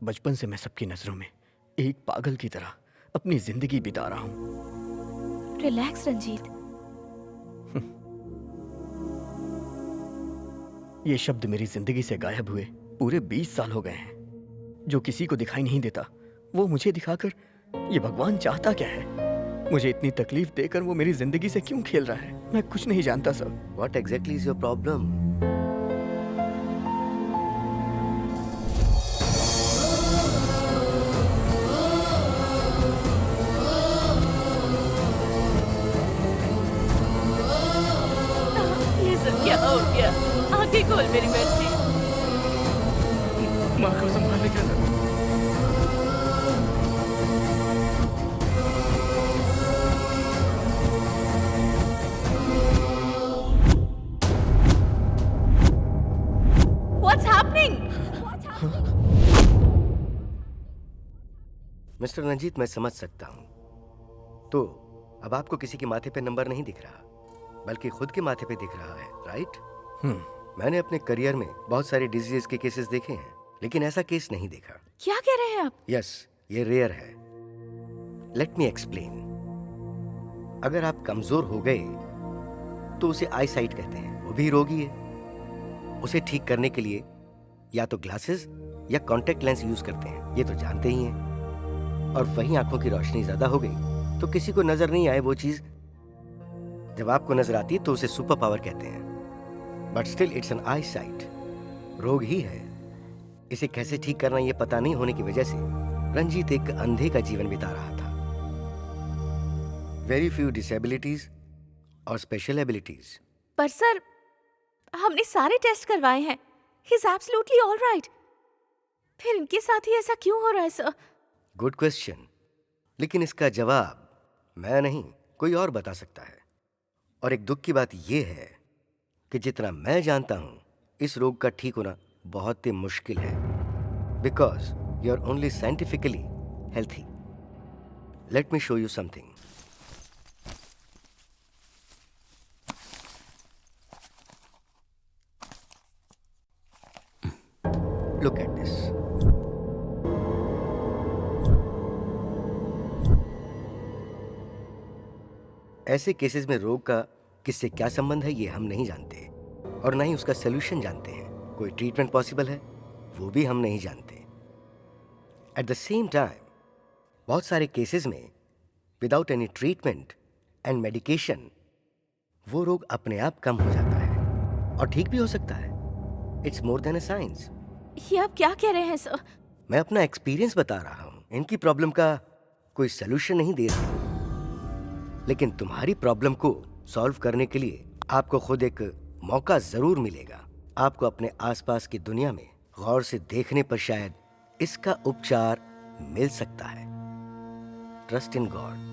बचपन से मैं सबकी नजरों में एक पागल की तरह अपनी जिंदगी बिता रहा हूँ। रिलैक्स रंजीत। ये शब्द मेरी जिंदगी से गायब हुए पूरे 20 साल हो गए हैं। जो किसी को दिखाई नहीं देता वो मुझे दिखाकर ये भगवान चाहता क्या है? मुझे इतनी तकलीफ देकर वो मेरी जिंदगी से क्यों खेल रहा है? मैं कुछ नहीं जानता sir. What exactly is your problem? ये सब क्या हो गया? आंखें खोल मेरी बच्ची। माँ को संभालने का ना। What's happening? मिस्टर रंजीत, मैं समझ सकता हूँ। तो अब आपको किसी के माथे पे नंबर नहीं दिख रहा, बल्कि खुद के माथे पे दिख रहा है, राइट? मैंने अपने करियर में बहुत सारे डिजीज के केसेस देखे हैं, लेकिन ऐसा केस नहीं देखा। क्या कह रहे हैं आप? यस, ये रेयर है। Let me explain. अगर आप कमजोर हो गए तो उसे आई साइट कहते हैं, वो भी रोगी है। उसे ठीक करने के लिए या तो ग्लासेस या कॉन्टेक्ट लेंस यूज करते हैं, ये तो जानते ही हैं। और वहीं आंखों की रोशनी ज्यादा हो गई तो किसी को नजर नहीं आए वो चीज, जब आपको नजर आती है तो उसे सुपर पावर कहते हैं। But still it's an I site, रोग ही है। इसे कैसे ठीक करना ये पता नहीं होने की वजह से रंजीत एक अंधे का जीवन बिता रहा था। वेरी फ्यू डिसेबिलिटीज और स्पेशल एबिलिटीज। पर सर, हमने सारे टेस्ट करवाए हैं। He is absolutely alright. फिर इनके साथ ही ऐसा क्यों हो रहा है सर? गुड क्वेश्चन, लेकिन इसका जवाब मैं नहीं, कोई और बता सकता है। और एक दुख की बात यह है कि जितना मैं जानता हूं, इस रोग का ठीक होना बहुत ही मुश्किल है, because you are only scientifically healthy. Let me show you something. Look at this. ऐसे केसेस में रोग का किससे क्या संबंध है ये हम नहीं जानते, और ना ही उसका सलूशन जानते हैं। कोई ट्रीटमेंट पॉसिबल है वो भी हम नहीं जानते। एट द सेम टाइम बहुत सारे केसेस में without any treatment and medication वो रोग अपने आप कम हो जाता है और ठीक भी हो सकता है। It's more than a science. ये आप क्या कह रहे हैं सर? मैं अपना एक्सपीरियंस बता रहा हूं। इनकी प्रॉब्लम का कोई सलूशन नहीं दे रहा, लेकिन तुम्हारी प्रॉब्लम को सॉल्व करने के लिए आपको खुद एक मौका जरूर मिलेगा। आपको अपने आसपास की दुनिया में गौर से देखने पर शायद इसका उपचार मिल सकता है। Trust in God.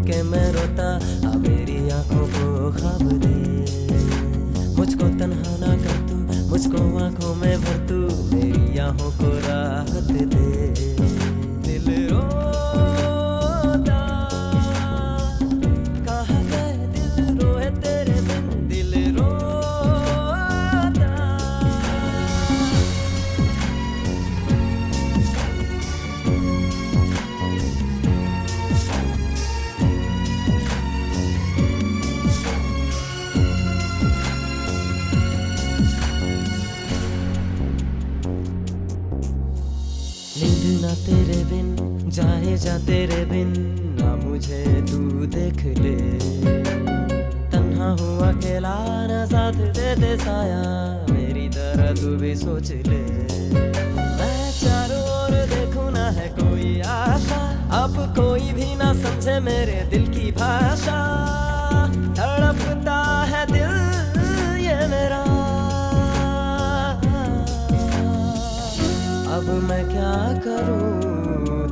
के मैं रोता, आ मेरी आंखों को ख्वाब दे। मुझको तन्हा ना कर तू, मुझको आंखों में भर तू, मेरी आंखों को राहत दे। दिल रोता, कहाँ गए दिल रोए तेरे बिन, दिल रोता। ना तेरे बिन जाए जा तेरे बिन, ना मुझे तू देख ले। तन्हा हुआ अकेला ना साथ दे दे साया, मेरी तरह तू भी सोच ले। मैं चारों ओर देखूं ना है कोई आशा, अब कोई भी ना समझे मेरे दिल की भाषा। तड़पता है दिल ये मेरा, अब मैं क्या करूं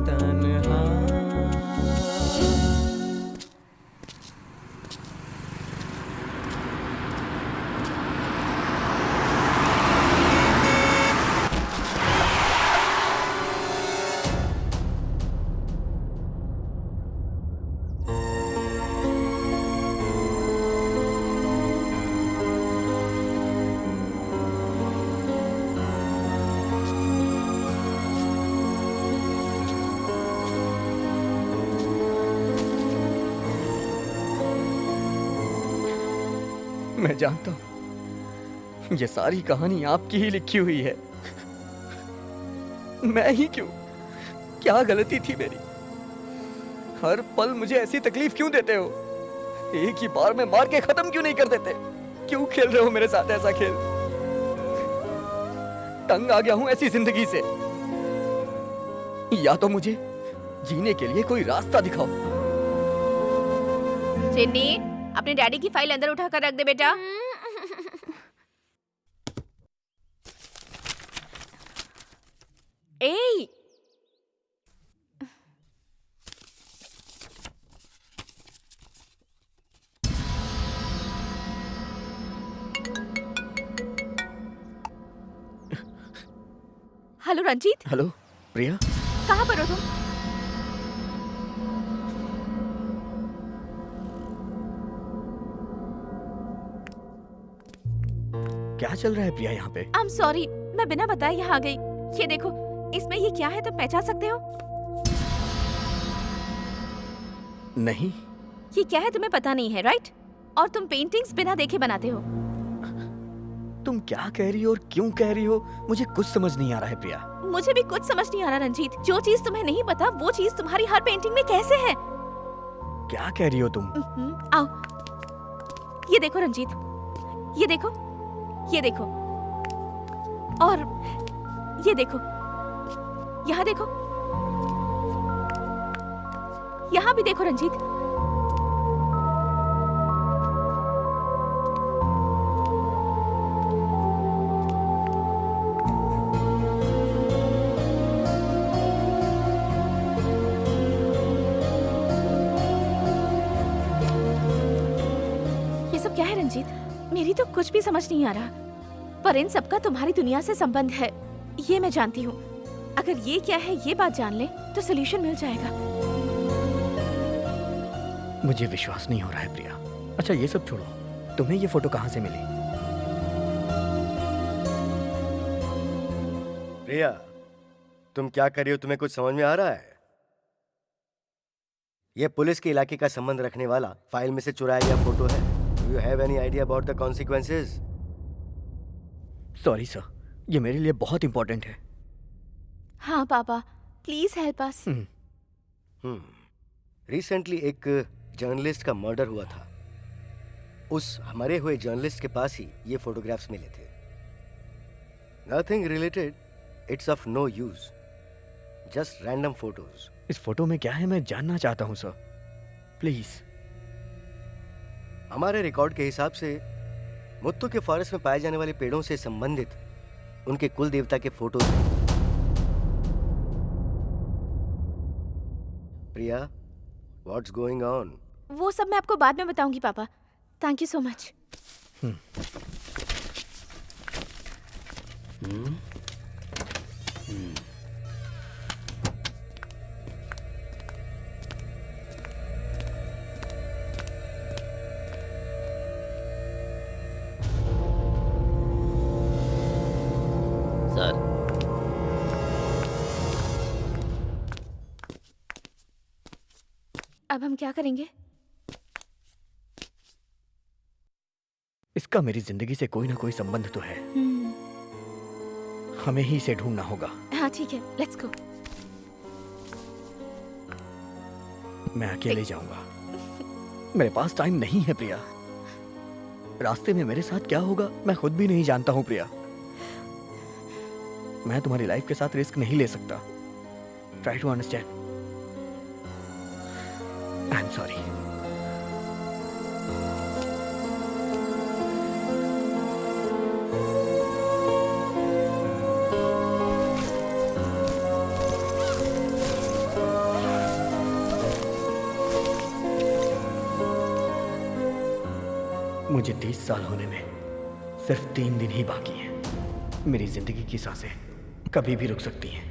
तन्हा। मैं जानता हूं ये सारी कहानी आपकी ही लिखी हुई है। मैं ही क्यों? क्या गलती थी मेरी? हर पल मुझे ऐसी तकलीफ क्यों देते हो? एक ही बार में मार के खत्म क्यों नहीं कर देते? क्यों खेल रहे हो मेरे साथ ऐसा खेल? तंग आ गया हूं ऐसी जिंदगी से। या तो मुझे जीने के लिए कोई रास्ता दिखाओ। चिन्नी, अपने डैडी की फाइल अंदर उठा कर रख दे बेटा। ए हेलो रंजीत, हेलो प्रिया, कहाँ पर हो तुम? क्या चल रहा है प्रिया यहाँ पे? आई एम सॉरी, मैं बिना बताए यहाँ आ गई। ये देखो, इसमें ये क्या है, तुम पहचान सकते हो? नहीं। ये क्या है तुम्हें पता नहीं है, राइट? और तुम पेंटिंग्स बिना देखे बनाते हो। तुम क्या कह रही हो और क्यों कह रही हो? मुझे कुछ समझ नहीं आ रहा है प्रिया। मुझे भी कुछ समझ नहीं आ रहा रंजीत। जो चीज तुम्हें नहीं पता वो चीज तुम्हारी हर पेंटिंग में कैसे है? क्या कह रही हो तुम? आओ, ये देखो रंजीत, ये देखो, ये देखो, और ये देखो, यहाँ देखो, यहाँ भी देखो रंजीत। ये सब क्या है रंजीत? मेरी तो कुछ भी समझ नहीं आ रहा, पर इन सबका तुम्हारी दुनिया से संबंध है, ये मैं जानती हूँ। अगर ये क्या है ये बात जान ले तो सोल्यूशन मिल जाएगा। मुझे विश्वास नहीं हो रहा है प्रिया। अच्छा ये सब छोड़ो, तुम्हें ये फोटो कहाँ से मिली? प्रिया, तुम क्या कर रही हो? तुम्हें कुछ समझ में आ रहा है? यह पुलिस के इलाके का संबंध रखने वाला फाइल में से चुराया गया फोटो है। Do you have any idea about the consequences? Sorry sir, ये मेरे लिए बहुत इंपॉर्टेंट है। हाँ पापा, प्लीज हेल्प अस। रिसेंटली एक जर्नलिस्ट का मर्डर हुआ था। उस मरे हुए जर्नलिस्ट के पास ही ये फोटोग्राफ्स मिले थे। Nothing related, it's of no use, just random photos. इस फोटो में क्या है मैं जानना चाहता हूँ सर, प्लीज। हमारे रिकॉर्ड के हिसाब से मुत्तू के फॉरेस्ट में पाए जाने वाले पेड़ों से संबंधित उनके कुल देवता के फोटोज हैं। प्रिया, व्हाट्स गोइंग ऑन? वो सब मैं आपको बाद में बताऊंगी पापा। Thank you so much. Sir, अब हम क्या करेंगे? इसका मेरी जिंदगी से कोई ना कोई संबंध तो है। हमें ही इसे ढूंढना होगा। हाँ ठीक है, लेट्स गो। मैं अकेले जाऊंगा, मेरे पास टाइम नहीं है प्रिया। रास्ते में मेरे साथ क्या होगा मैं खुद भी नहीं जानता हूँ प्रिया। मैं तुम्हारी लाइफ के साथ रिस्क नहीं ले सकता। Try to understand. I am sorry. मुझे 30 साल होने में सिर्फ 3 दिन ही बाकी हैं। मेरी जिंदगी की सांसें कभी भी रुक सकती हैं।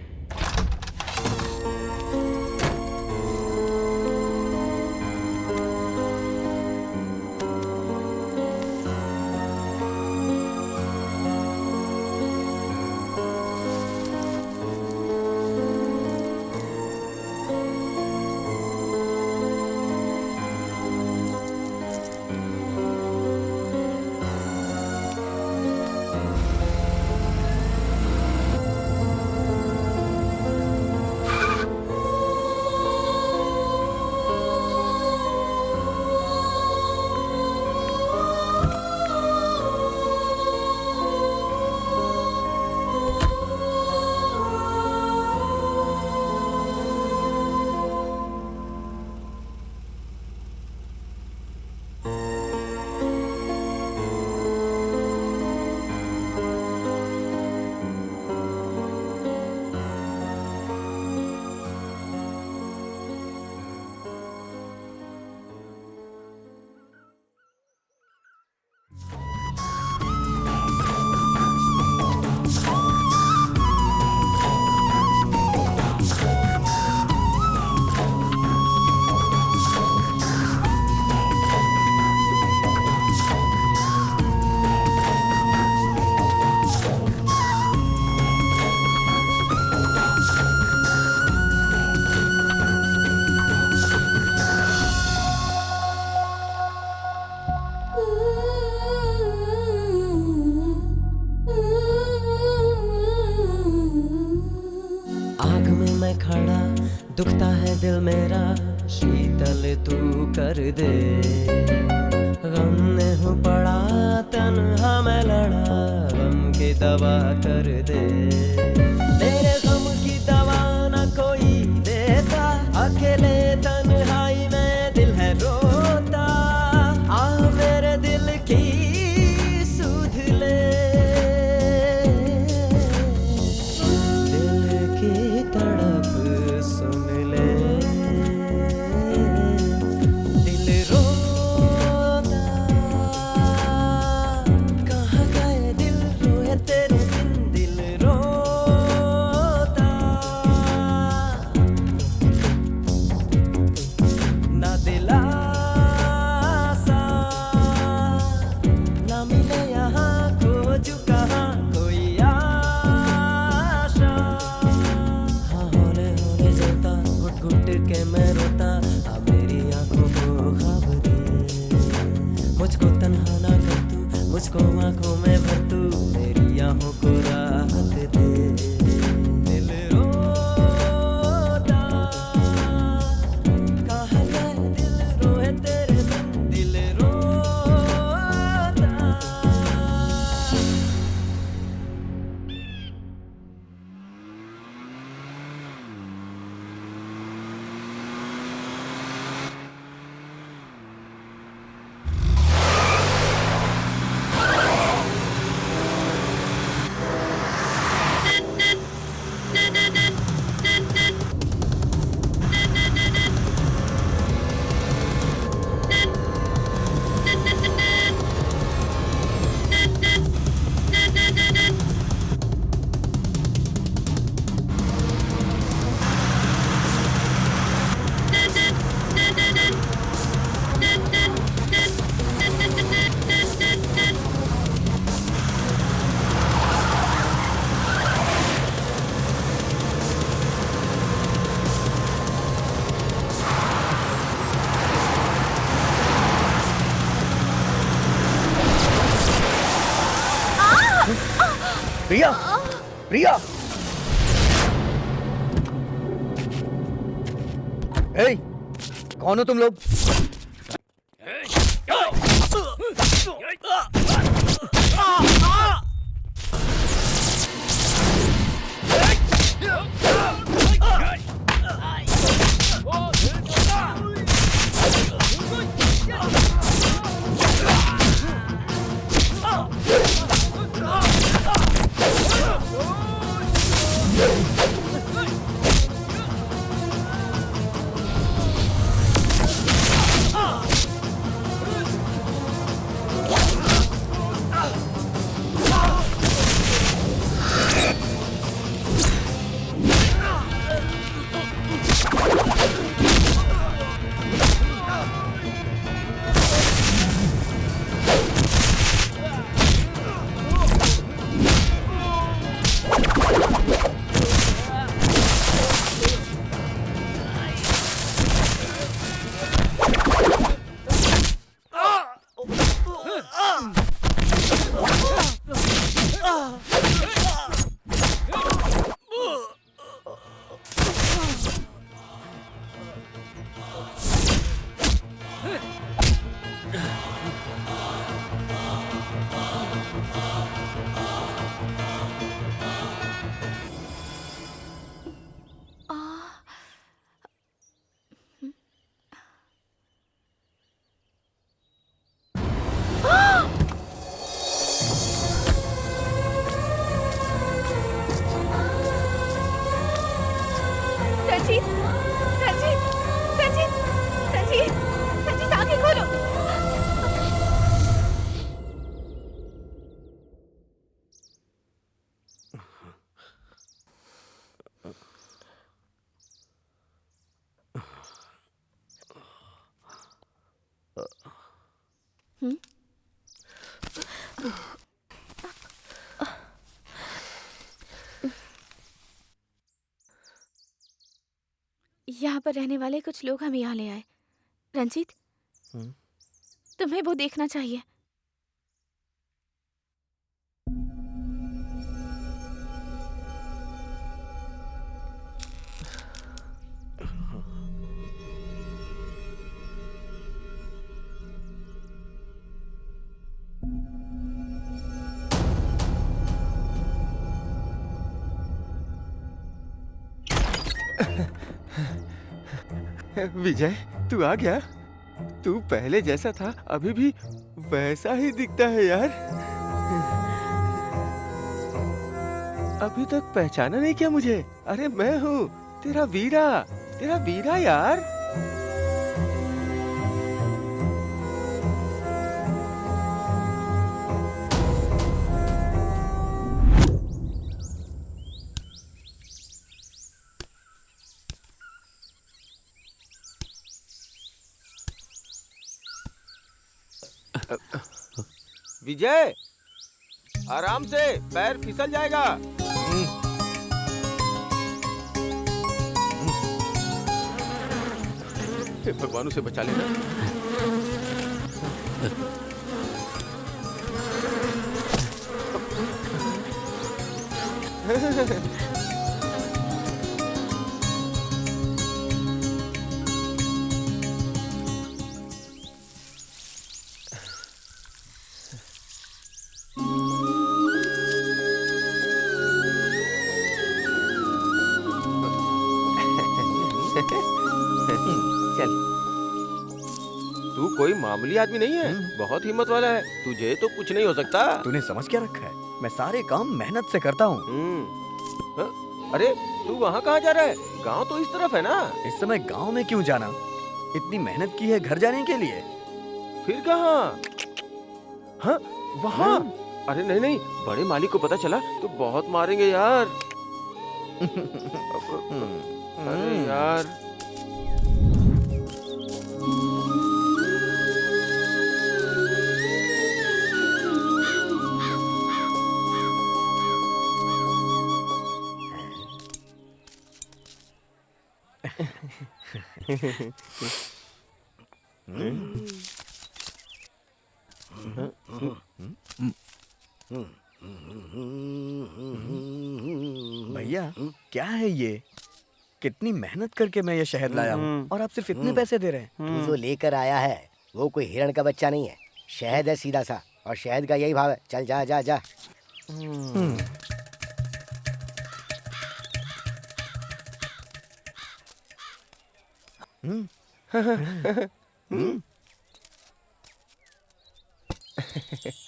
आग में मैं खड़ा, दुखता है दिल मेरा, शीतल तू कर दे। गम ने हूँ पड़ा, तन्हा मैं लड़ा, गम की दवा कर दे। मेरे गम की दवा न कोई देता, अकेले तन्हाई में दिल है रोता। आ मेरे दिल की सुध ले, दिल की तड़प सुन ले। दिल रोता, कहाँ गए दिल रोए तेरे बिन, दिल रोता। ना दिलासा, ना मिले यहाँ, खोजू कहाँ कोई आशा। हाँ होले होले जलता, घुट घुट के मैं रोता, अब मेरी आंखों को ख्वाब दे। मुझको तन्हा ना कर तू, मुझको आंखों में भर तू, मेरी आंखों को राहत दे। दिल रोता, कहाँ गए दिल रोए तेरे बिन, दिल रोता। प्रिया, प्रिया, ए, कौन हो तुम लोग? रंजीत, रंजीत, रंजीत, रंजीत, रंजीत आंखें खोलो। यहाँ पर रहने वाले कुछ लोग हमें यहाँ ले आए। रंजीत, तुम्हें वो देखना चाहिए। विजय, तू आ गया? तू पहले जैसा था अभी भी वैसा ही दिखता है यार। अभी तक पहचाना नहीं क्या मुझे? अरे मैं हूँ तेरा वीरा यार। विजय, आराम से, पैर फिसल जाएगा। हे भगवान, उसे बचा लेना। चल, तू कोई मामूली आदमी नहीं है, बहुत हिम्मत वाला है। तुझे तो कुछ नहीं हो सकता। तूने समझ क्या रखा है? मैं सारे काम मेहनत से करता हूँ। अरे तू वहाँ कहाँ जा रहा है? गांव तो इस तरफ है ना। इस समय गांव में क्यों जाना? इतनी मेहनत की है घर जाने के लिए। फिर कहाँ? हाँ, वहाँ। अरे नहीं नहीं, बड़े मालिक को पता चला तो बहुत मारेंगे यार। अरे यार। भैया, क्या है ये? कितनी मेहनत करके मैं ये शहद लाया हूँ और आप सिर्फ इतने पैसे दे रहे हैं। तू जो लेकर आया है वो कोई हिरण का बच्चा नहीं है, शहद है सीधा सा, और शहद का यही भाव है। चल जा जा जा।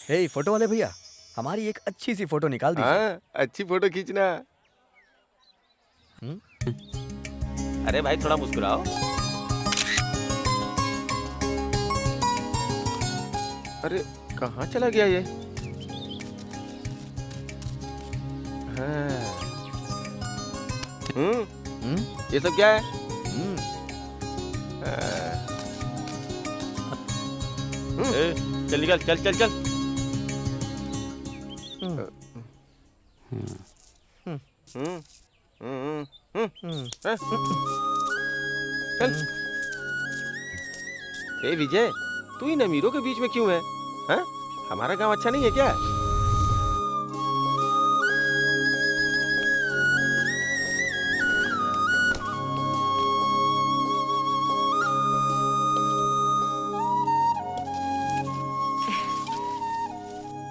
हे फोटो वाले भैया, हमारी एक अच्छी सी फोटो निकाल दीजिए। हाँ, अच्छी फोटो खींचना। अरे भाई, थोड़ा मुस्कुराओ। अरे कहाँ चला गया ये? हाँ। ये सब क्या है? चल निकल, चल चल चल। चल। ए विजय, तू इन अमीरों के बीच में क्यों है? हाँ? हमारा गांव अच्छा नहीं है क्या?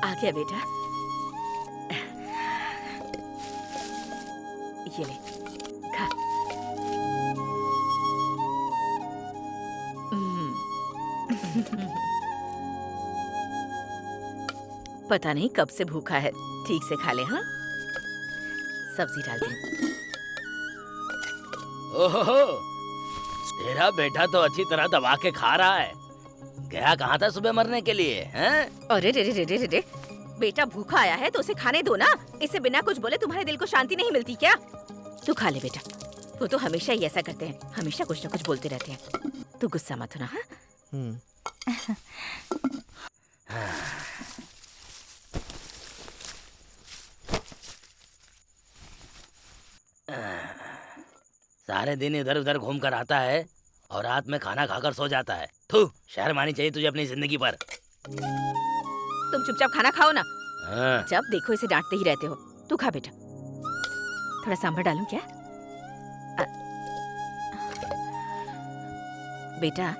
आ गया बेटा, ये ले खा। पता नहीं कब से भूखा है, ठीक से खा ले। हाँ, सब्जी डाल दे। ओहो, तेरा बेटा तो अच्छी तरह दबा के खा रहा है। गया कहाँ था सुबह मरने के लिए? हैं? अरे रे रे रे रे रे, बेटा भूखा आया है तो उसे खाने दो ना। इसे बिना कुछ बोले तुम्हारे दिल को शांति नहीं मिलती क्या? तू खा ले बेटा। वो तो हमेशा ही ऐसा करते हैं, हमेशा कुछ ना कुछ बोलते रहते हैं। तू गुस्सा मत होना। हाँ? सारे दिन इधर उधर घूम कर आता है और रात में खाना खाकर सो जाता है। थू, शर्म आनी चाहिए तुझे अपनी जिंदगी पर। तुम चुपचाप खाना खाओ ना। हाँ। जब देखो इसे डांटते ही रहते हो। तू खा बेटा। थोड़ा सांभर डालूं क्या? बेटा,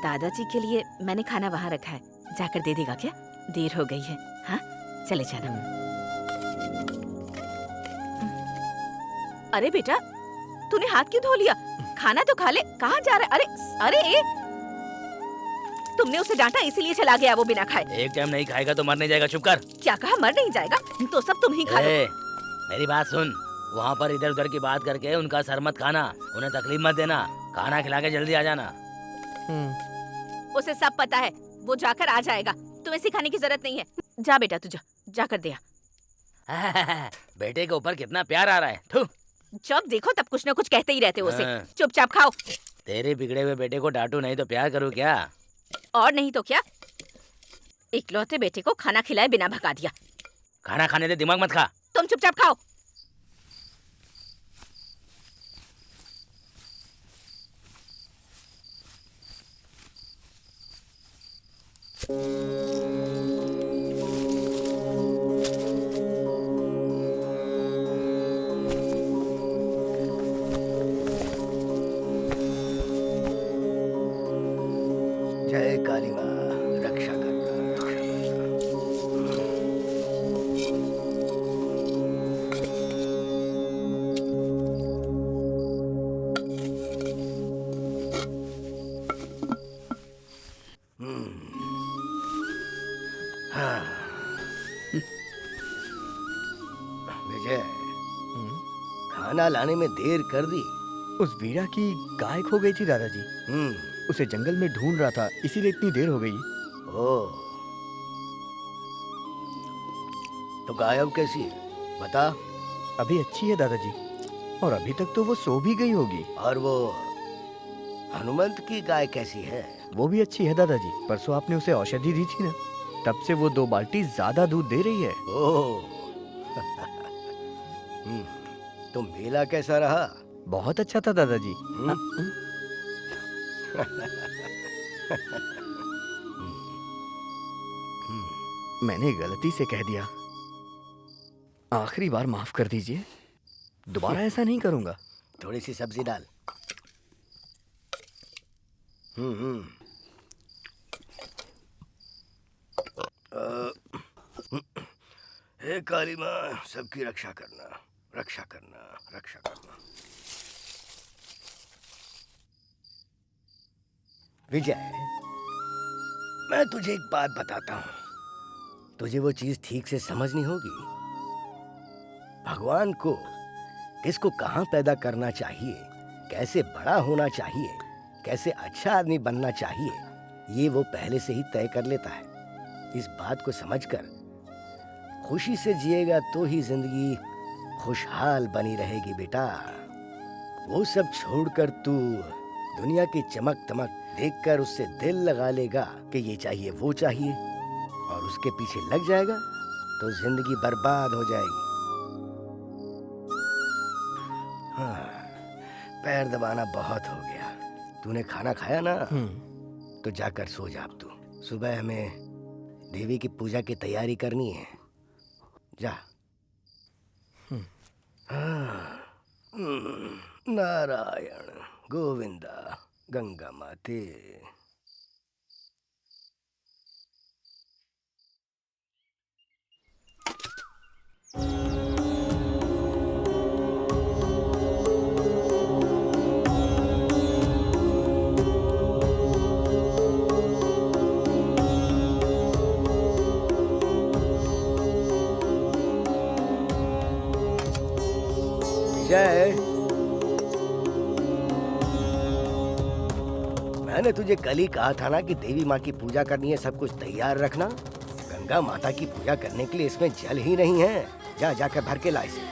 दादाजी के लिए मैंने खाना वहाँ रखा है, जाकर दे देगा क्या? देर हो गई है। हाँ, चले जाना। अरे बेटा, तूने हाथ क्यों धो लिया? खाना तो खा ले। कहाँ जा रहा है? अरे अरे, तुमने उसे डांटा इसीलिए चला गया वो बिना खाए। एक टाइम नहीं खाएगा तो मर नहीं जाएगा। चुप कर। क्या कहा? मर नहीं जाएगा? तो सब तुम ही खा लो। मेरी बात सुन, वहाँ पर इधर उधर की बात करके उनका सर मत खाना, उन्हें तकलीफ मत देना। खाना खिला के जल्दी आ जाना। उसे सब पता है, वो जाकर आ जाएगा। तुम्हें सिखाने की जरूरत नहीं है। जा बेटा, तू जाकर दे आ। बेटे के ऊपर कितना प्यार आ रहा है। थू। जब देखो तब कुछ न कुछ कहते ही रहते हो उसे। चुपचाप खाओ। तेरे बिगड़े हुए बेटे को डांटू नहीं तो प्यार करूँ क्या? और नहीं तो क्या, इकलौते बेटे को खाना खिलाए बिना भगा दिया। खाना खाने दे, दिमाग मत खा। तुम चुपचाप खाओ। जय काली माँ, रक्षा करना, रक्षा करना। हाँ। विजय, खाना लाने में देर कर दी। उस वीरा की गाय खो गई थी दादाजी। उसे जंगल में ढूंढ रहा था, इसीलिए इतनी देर हो गई। ओह, तो गायब कैसी है? बता। अभी अच्छी है दादाजी, और अभी तक तो वो सो भी गई होगी। और वो हनुमंत की गाय कैसी है? वो भी अच्छी है दादाजी। परसों आपने उसे औषधि दी थी ना, तब से वो 2 बाल्टी ज्यादा दूध दे रही है। ओह। तो मेला कैसा रहा? बहुत अच्छा था दादाजी। मैंने गलती से कह दिया, आखिरी बार माफ कर दीजिए। दोबारा ऐसा नहीं करूंगा। थोड़ी सी सब्जी डाल। हे काली माँ, सबकी रक्षा करना, रक्षा करना, रक्षा करना। विजय, मैं तुझे एक बात बताता हूँ, तुझे वो चीज ठीक से समझनी होगी। भगवान को किसको कहाँ पैदा करना चाहिए, कैसे बड़ा होना चाहिए, कैसे अच्छा आदमी बनना चाहिए, ये वो पहले से ही तय कर लेता है। इस बात को समझकर खुशी से जिएगा तो ही जिंदगी खुशहाल बनी रहेगी बेटा। वो सब छोड़कर तू दुनिया की चमक दमक देखकर उससे दिल लगा लेगा कि ये चाहिए वो चाहिए, और उसके पीछे लग जाएगा तो जिंदगी बर्बाद हो जाएगी। हाँ, पैर दबाना बहुत हो गया। तूने खाना खाया ना, तो जाकर सो जा अब तू। सुबह हमें देवी की पूजा की तैयारी करनी है। जा। नारायण गोविंदा गंगा माते। जय, मैंने तुझे कल ही कहा था ना कि देवी माँ की पूजा करनी है, सब कुछ तैयार रखना। गंगा माता की पूजा करने के लिए इसमें जल ही नहीं है। जा, जाकर भर के ला इसे।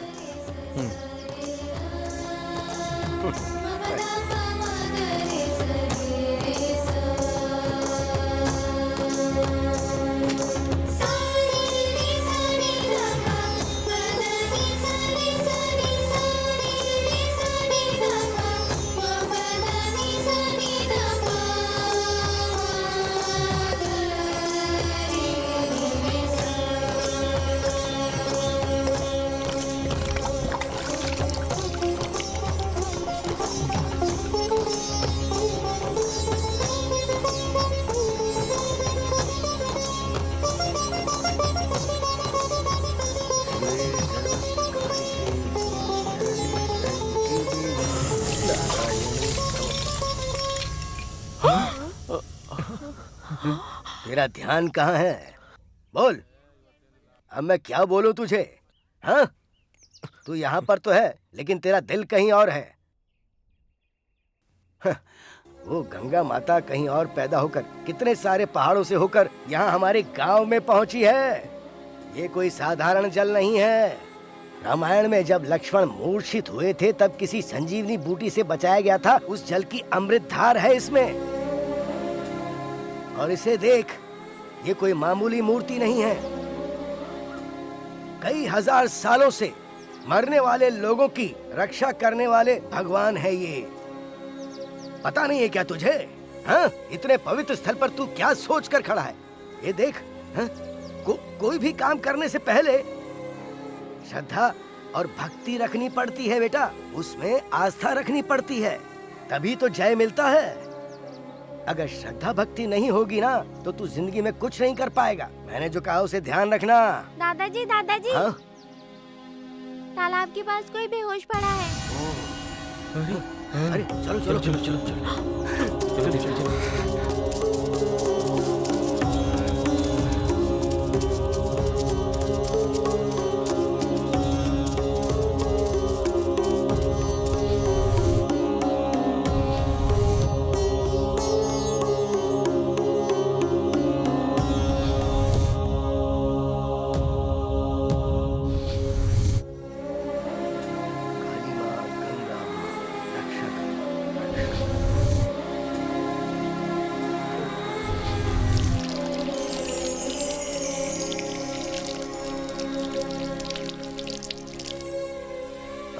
तेरा ध्यान कहाँ है? बोल, अब मैं क्या बोलूं तुझे? हाँ, तू यहाँ पर तो है लेकिन तेरा दिल कहीं और है। वो गंगा माता कहीं और पैदा होकर कितने सारे पहाड़ों से होकर यहाँ हमारे गांव में पहुंची है। ये कोई साधारण जल नहीं है। रामायण में जब लक्ष्मण मूर्छित हुए थे तब किसी संजीवनी बूटी से बचाया गया था। उस जल की अमृत धार है इसमें। और इसे देख, ये कोई मामूली मूर्ति नहीं है। कई हजार सालों से मरने वाले लोगों की रक्षा करने वाले भगवान है ये। पता नहीं है क्या तुझे? हाँ? इतने पवित्र स्थल पर तू क्या सोच कर खड़ा है? ये देख, हाँ? कोई भी काम करने से पहले श्रद्धा और भक्ति रखनी पड़ती है बेटा। उसमें आस्था रखनी पड़ती है, तभी तो जय मिलता है। अगर श्रद्धा भक्ति नहीं होगी ना तो तू जिंदगी में कुछ नहीं कर पाएगा। मैंने जो कहा उसे ध्यान रखना। दादाजी, दादाजी, हाँ? तालाब के पास कोई बेहोश पड़ा है। अरे चलो चलो चलो चलो चलो।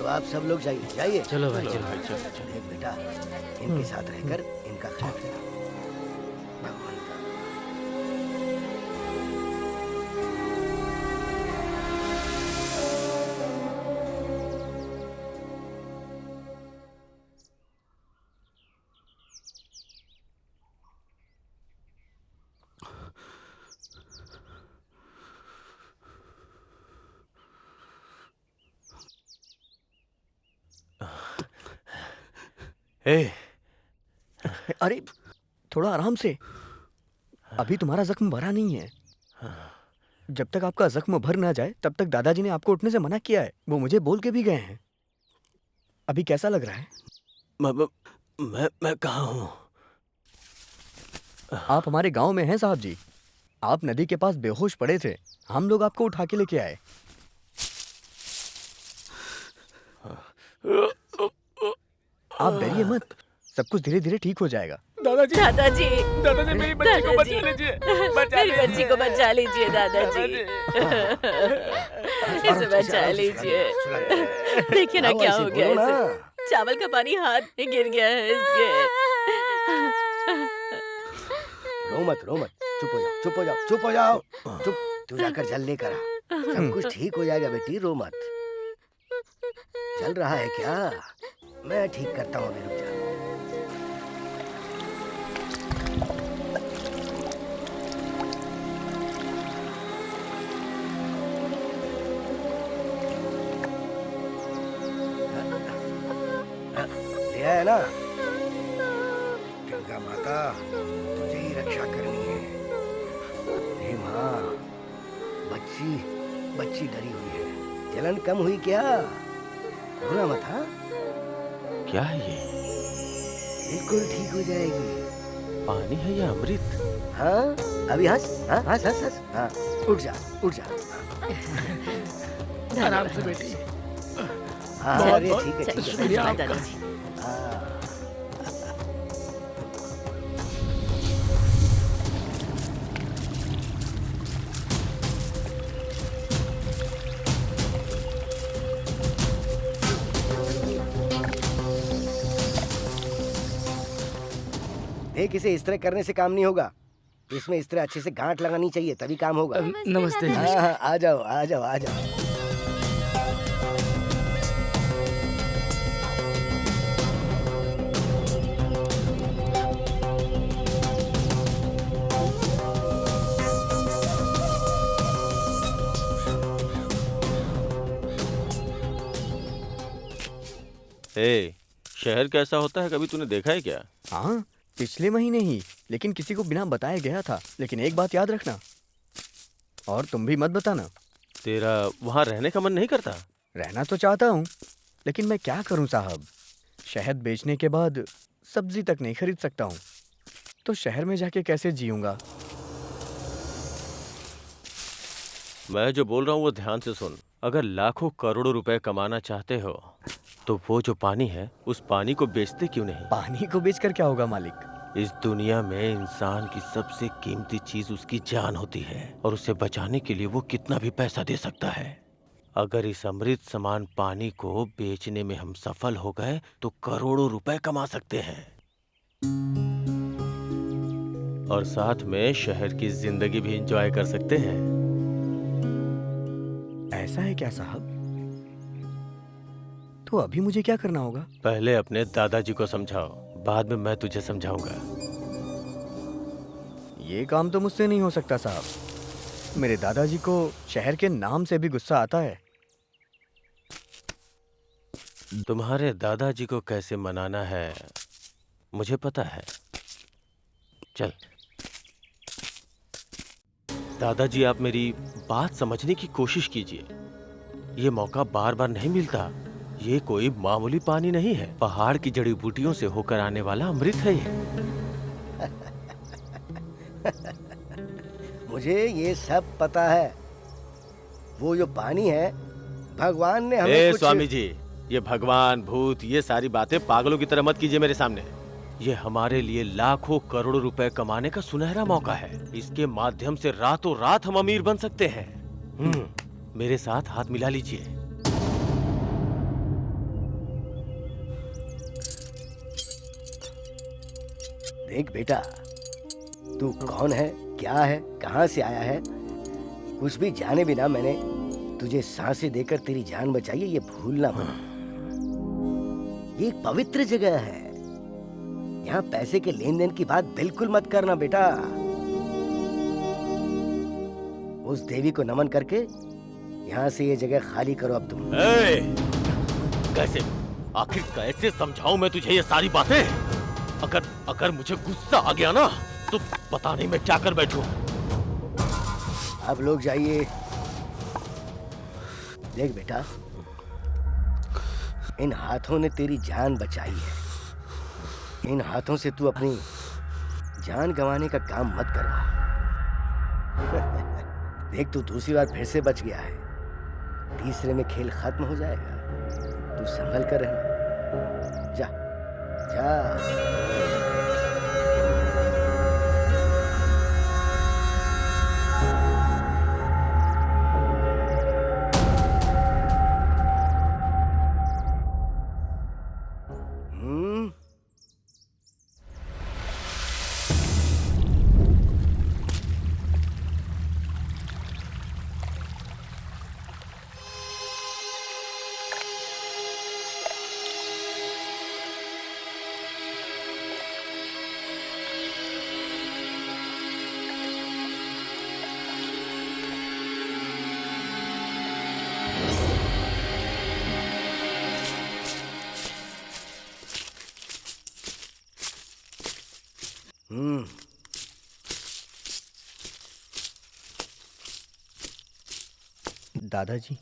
आप सब लोग जाइए जाइए। चलो भाई, चलो भाई, चलो। देख बेटा, इनके साथ रहकर इनका ख्याल रखना। भगवान का। अरे थोड़ा आराम से, अभी तुम्हारा जख्म भरा नहीं है। जब तक आपका जख्म भर ना जाए तब तक दादाजी ने आपको उठने से मना किया है। वो मुझे बोल के भी गए हैं। अभी कैसा लग रहा है? मैं कहाँ हूँ? आप हमारे गांव में हैं साहब जी। आप नदी के पास बेहोश पड़े थे, हम लोग आपको उठा के लेके आए। आप डरिए मत, सब कुछ धीरे धीरे ठीक हो जाएगा। दादाजी, दादाजी, दादाजी, मेरी बच्ची को बचा लीजिए, बचा मेरी बच्ची को बचा लीजिए दादाजी। इसे बचा लीजिए। देखिए ना क्या हो गया इसे। चावल का पानी हाथ में गिर गया है इसके। रो मत, चुप हो जाओ, चुप हो जाओ, चुप हो जाओ, चुप। तू जाकर जल लेकर आ, सब कुछ ठीक हो जाएगा बेटी, रो मत। चल रहा है क्या? मैं ठीक करता हूँ, अभी रुक जा। ले आया ना? गंगा माता, तुझे ही रक्षा करनी है। हे माँ, बच्ची डरी हुई है। जलन कम हुई क्या? रोना मत। हाँ, क्या है ये? बिल्कुल ठीक हो जाएगी। पानी है या अमृत? हाँ, अभी हंस, हाँ हंस हंस हंस। हाँ, उठ जा, उठ जा। आराम से बेटी। हाँ, अरे ठीक है, ठीक है। शुक्रिया आपका। हाँ। देख, इसे इस तरह करने से काम नहीं होगा। इसमें इस तरह अच्छे से गांठ लगानी चाहिए, तभी काम होगा। नमस्ते जी। हाँ हाँ, आ जाओ आ जाओ आ जाओ। शहर कैसा होता है, कभी तूने देखा है क्या? हाँ, पिछले महीने ही, लेकिन किसी को बिना बताए गया था। लेकिन एक बात याद रखना, और तुम भी मत बताना। तेरा वहाँ रहने का मन नहीं करता? रहना तो चाहता हूँ, लेकिन मैं क्या करूँ साहब। शहद बेचने के बाद सब्जी तक नहीं खरीद सकता हूँ, तो शहर में जाके कैसे जीऊँगा। मैं जो बोल रहा हूँ वो ध्यान से सुन। अगर लाखों करोड़ों रुपए कमाना चाहते हो तो वो जो पानी है उस पानी को बेचते क्यों नहीं? पानी को बेचकर क्या होगा मालिक? इस दुनिया में इंसान की सबसे कीमती चीज उसकी जान होती है, और उसे बचाने के लिए वो कितना भी पैसा दे सकता है। अगर इस अमृत समान पानी को बेचने में हम सफल हो गए तो करोड़ों रुपए कमा सकते हैं, और साथ में शहर की जिंदगी भी एंजॉय कर सकते हैं। ऐसा है क्या साहब? तो अभी मुझे क्या करना होगा? पहले अपने दादाजी को समझाओ, बाद में मैं तुझे समझाऊंगा। ये काम तो मुझसे नहीं हो सकता साहब। मेरे दादाजी को शहर के नाम से भी गुस्सा आता है। तुम्हारे दादाजी को कैसे मनाना है मुझे पता है। चल दादाजी, आप मेरी बात समझने की कोशिश कीजिए। ये मौका बार बार नहीं मिलता। ये कोई मामूली पानी नहीं है, पहाड़ की जड़ी बूटियों से होकर आने वाला अमृत है ये। मुझे ये सब पता है। वो जो पानी है, भगवान ने हमें कुछ... स्वामी जी, ये भगवान भूत ये सारी बातें पागलों की तरह मत कीजिए मेरे सामने। ये हमारे लिए लाखों करोड़ों रुपए कमाने का सुनहरा मौका है। इसके माध्यम से रातों रात हम अमीर बन सकते हैं। मेरे साथ हाथ मिला लीजिए। देख बेटा, तू कौन है, क्या है, कहाँ से आया है, कुछ भी जाने बिना मैंने तुझे सांसें देकर तेरी जान बचाई है, ये भूलना मत। ये एक पवित्र जगह है। यहाँ पैसे के लेन देन की बात बिल्कुल मत करना बेटा। उस देवी को नमन करके यहाँ से ये जगह खाली करो अब तुम। कैसे, आखिर कैसे समझाऊं मैं तुझे ये सारी बातें? अगर मुझे गुस्सा आ गया ना तो पता नहीं मैं क्या कर बैठूं। अब लोग जाइए। देख बेटा, इन हाथों ने तेरी जान बचाई है। इन हाथों से तू अपनी जान गंवाने का काम मत करवा। देख, तू दूसरी बार फिर से बच गया है। तीसरे में खेल खत्म हो जाएगा। तू संभल कर रहना। जा जा। दादाजी,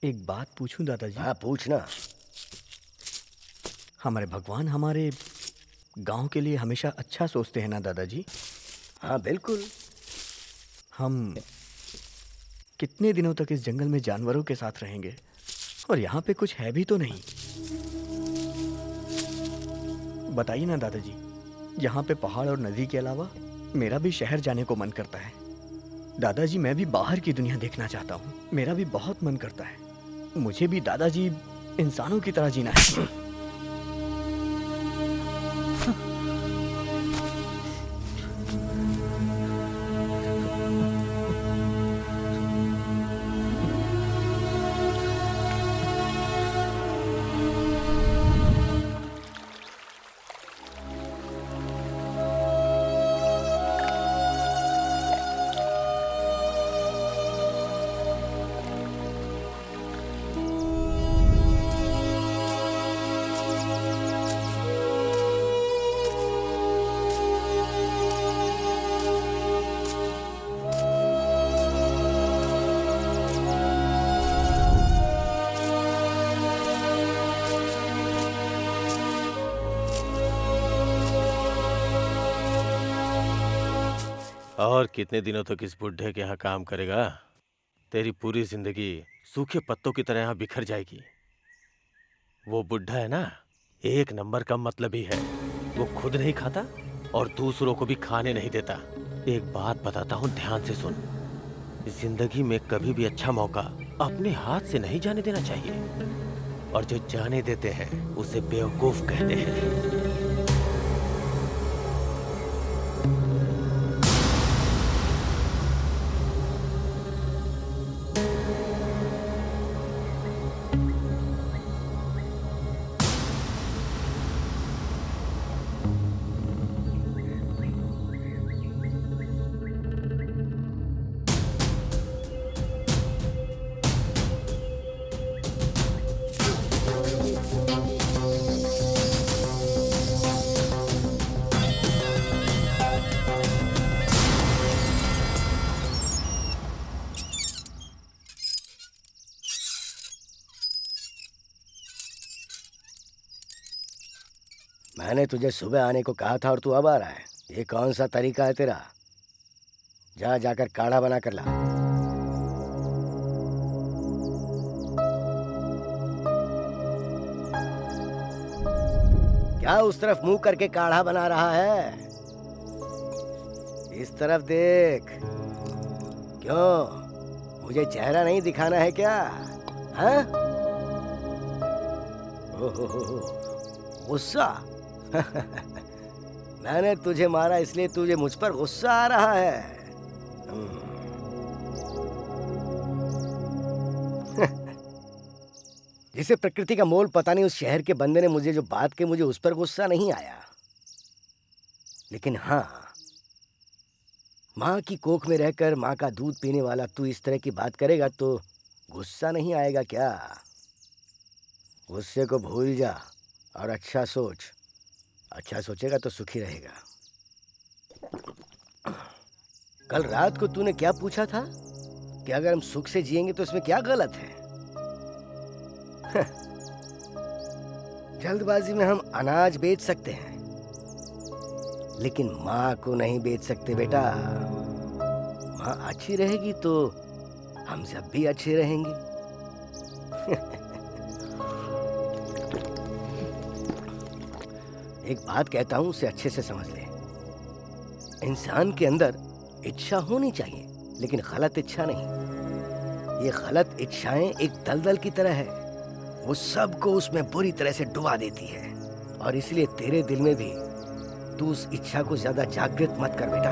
एक बात पूछूं दादाजी? हाँ, पूछना। हमारे भगवान हमारे गांव के लिए हमेशा अच्छा सोचते हैं ना दादाजी? हाँ बिल्कुल। हम कितने दिनों तक इस जंगल में जानवरों के साथ रहेंगे, और यहाँ पे कुछ है भी तो नहीं। बताइए ना दादाजी, यहाँ पे पहाड़ और नदी के अलावा मेरा भी शहर जाने को मन करता है। दादाजी, मैं भी बाहर की दुनिया देखना चाहता हूँ। मेरा भी बहुत मन करता है। मुझे भी दादाजी इंसानों की तरह जीना है। और कितने दिनों तक इस बुढ़े के यहाँ काम करेगा? तेरी पूरी जिंदगी सूखे पत्तों की तरह यहाँ बिखर जाएगी। वो बुढ़ा है ना, एक नंबर का मतलबी है। वो खुद नहीं खाता और दूसरों को भी खाने नहीं देता। एक बात बताता हूँ, ध्यान से सुन। जिंदगी में कभी भी अच्छा मौका अपने हाथ से नहीं जाने देना चाहिए, और जो जाने देते हैं उसे बेवकूफ कहते हैं। मैंने तुझे सुबह आने को कहा था और तू अब आ रहा है। ये कौन सा तरीका है तेरा? जाकर काढ़ा बना कर ला। क्या उस तरफ मुंह करके काढ़ा बना रहा है? इस तरफ देख। क्यों, मुझे चेहरा नहीं दिखाना है क्या? हाँ? गुस्सा? मैंने तुझे मारा इसलिए तुझे मुझ पर गुस्सा आ रहा है। जिसे प्रकृति का मोल पता नहीं, उस शहर के बंदे ने मुझे जो बात की, मुझे उस पर गुस्सा नहीं आया। लेकिन हाँ, माँ की कोख में रहकर माँ का दूध पीने वाला तू इस तरह की बात करेगा तो गुस्सा नहीं आएगा क्या? गुस्से को भूल जा और अच्छा सोच। अच्छा सोचेगा तो सुखी रहेगा। कल रात को तूने क्या पूछा था कि अगर हम सुख से जिएंगे तो इसमें क्या गलत है? जल्दबाजी में हम अनाज बेच सकते हैं, लेकिन माँ को नहीं बेच सकते बेटा। माँ अच्छी रहेगी तो हम सब भी अच्छे रहेंगे। एक बात कहता हूं, उसे अच्छे से समझ ले। इंसान के अंदर इच्छा होनी चाहिए, लेकिन गलत इच्छा नहीं। ये गलत इच्छाएं एक दलदल की तरह है, वो सबको उसमें बुरी तरह से डुबा देती है। और इसलिए तेरे दिल में भी तू उस इच्छा को ज्यादा जागृत मत कर बेटा।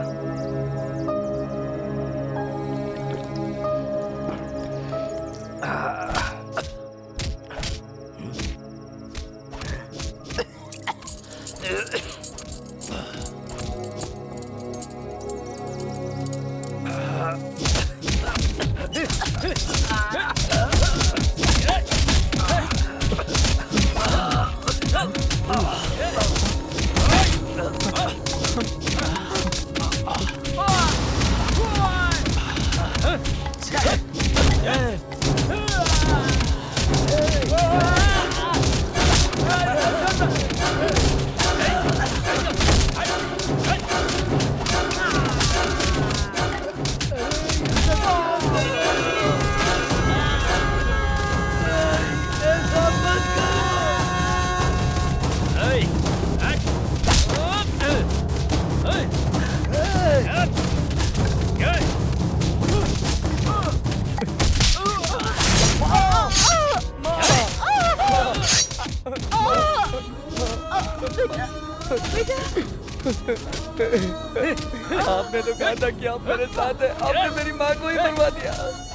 आपने तो कहा था कि आप मेरे साथ हैं, आपने मेरी माँ को ही मरवा दिया।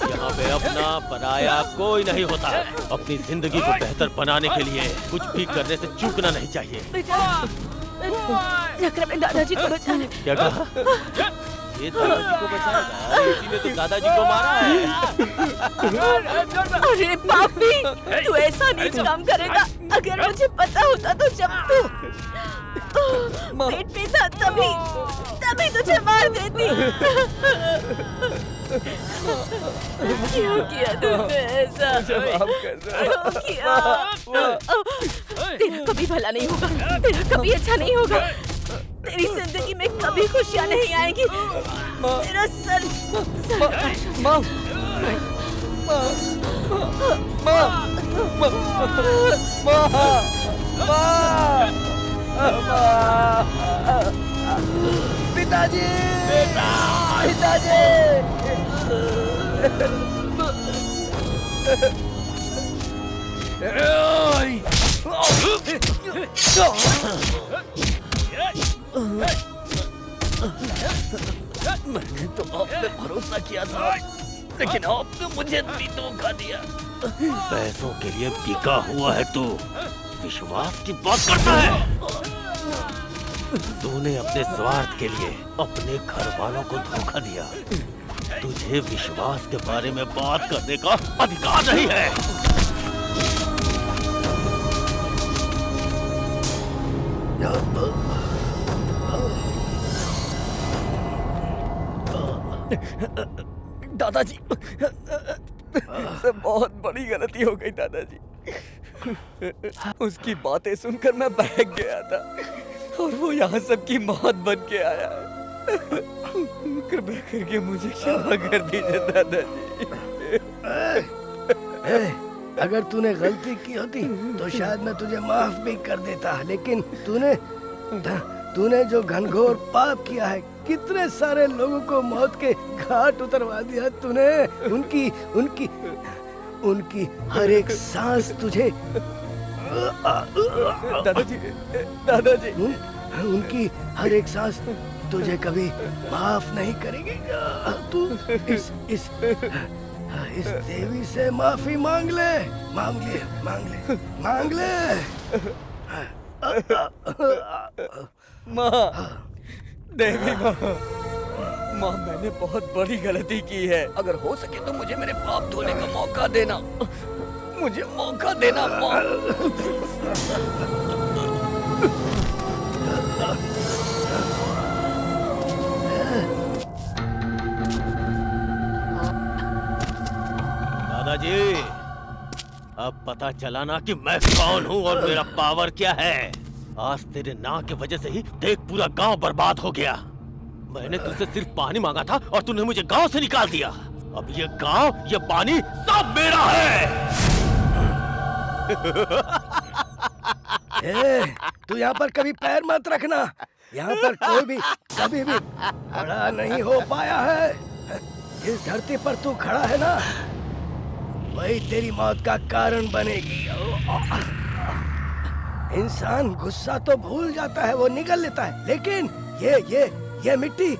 यहाँ पे अपना पराया कोई नहीं होता। अपनी जिंदगी को बेहतर बनाने के लिए कुछ भी करने से चूकना नहीं चाहिए। जाकर अपने दादाजी को बचा ले। क्या कहा? ये दादाजी को बचाएगा? इसी ने तो दादाजी को मारा है। अरे पापी, तू ऐसा नीच काम करेगा। अगर मुझे पता होता तो जब तू पेट में था तभी तुझे मार देती। क्यों किया तुमने ऐसा? क्यों किया? तेरा कभी भला नहीं होगा, तेरा कभी अच्छा नहीं होगा। तेरी जिंदगी में कभी खुशियाँ नहीं आएंगी। तेरा सर माँ पिताजी, पिताजी। मैंने तो आप पे भरोसा किया था, लेकिन आपने मुझे भी धोखा दिया। पैसों के लिए बिका हुआ है तू, विश्वास की बात करता है। तूने अपने स्वार्थ के लिए अपने घर वालों को धोखा दिया। तुझे विश्वास के बारे में बात करने का अधिकार नहीं है। दादाजी, बहुत बड़ी गलती हो गई दादाजी। उसकी बातें सुनकर मैं बहक गया था और वो यहाँ सबकी मौत बन के आया। कृपया करके मुझे क्षमा कर दीजिए दादाजी। अगर तूने गलती की होती तो शायद मैं तुझे माफ भी कर देता, लेकिन तूने जो घनघोर पाप किया है, कितने सारे लोगों को मौत के घाट उतरवा दिया तूने। उनकी उनकी उनकी हर एक सांस तुझे दादाजी, दादाजी, उनकी हर एक सांस तुझे कभी माफ नहीं करेगी। तू इस देवी से माफी मांग ले, मांग ले, मांग ले, मांग ले। माँ, देवी माँ, माँ, मैंने बहुत बड़ी गलती की है। अगर हो सके तो मुझे मेरे पाप धोने का मौका देना, मुझे मौका देना माँ। दादाजी, अब पता चला ना कि मैं कौन हूँ और मेरा पावर क्या है। आज तेरे नाम की वजह से ही देख पूरा गांव बर्बाद हो गया। मैंने तुझसे सिर्फ पानी मांगा था और तूने मुझे गांव से निकाल दिया। अब ये गांव, ये पानी सब मेरा है। तू यहाँ पर कभी पैर मत रखना। यहाँ पर कोई भी कभी भी खड़ा नहीं हो पाया है। जिस धरती पर तू खड़ा है ना, वही तेरी मौत का कारण बनेगी। इंसान गुस्सा तो भूल जाता है, वो निगल लेता है, लेकिन ये मिट्टी,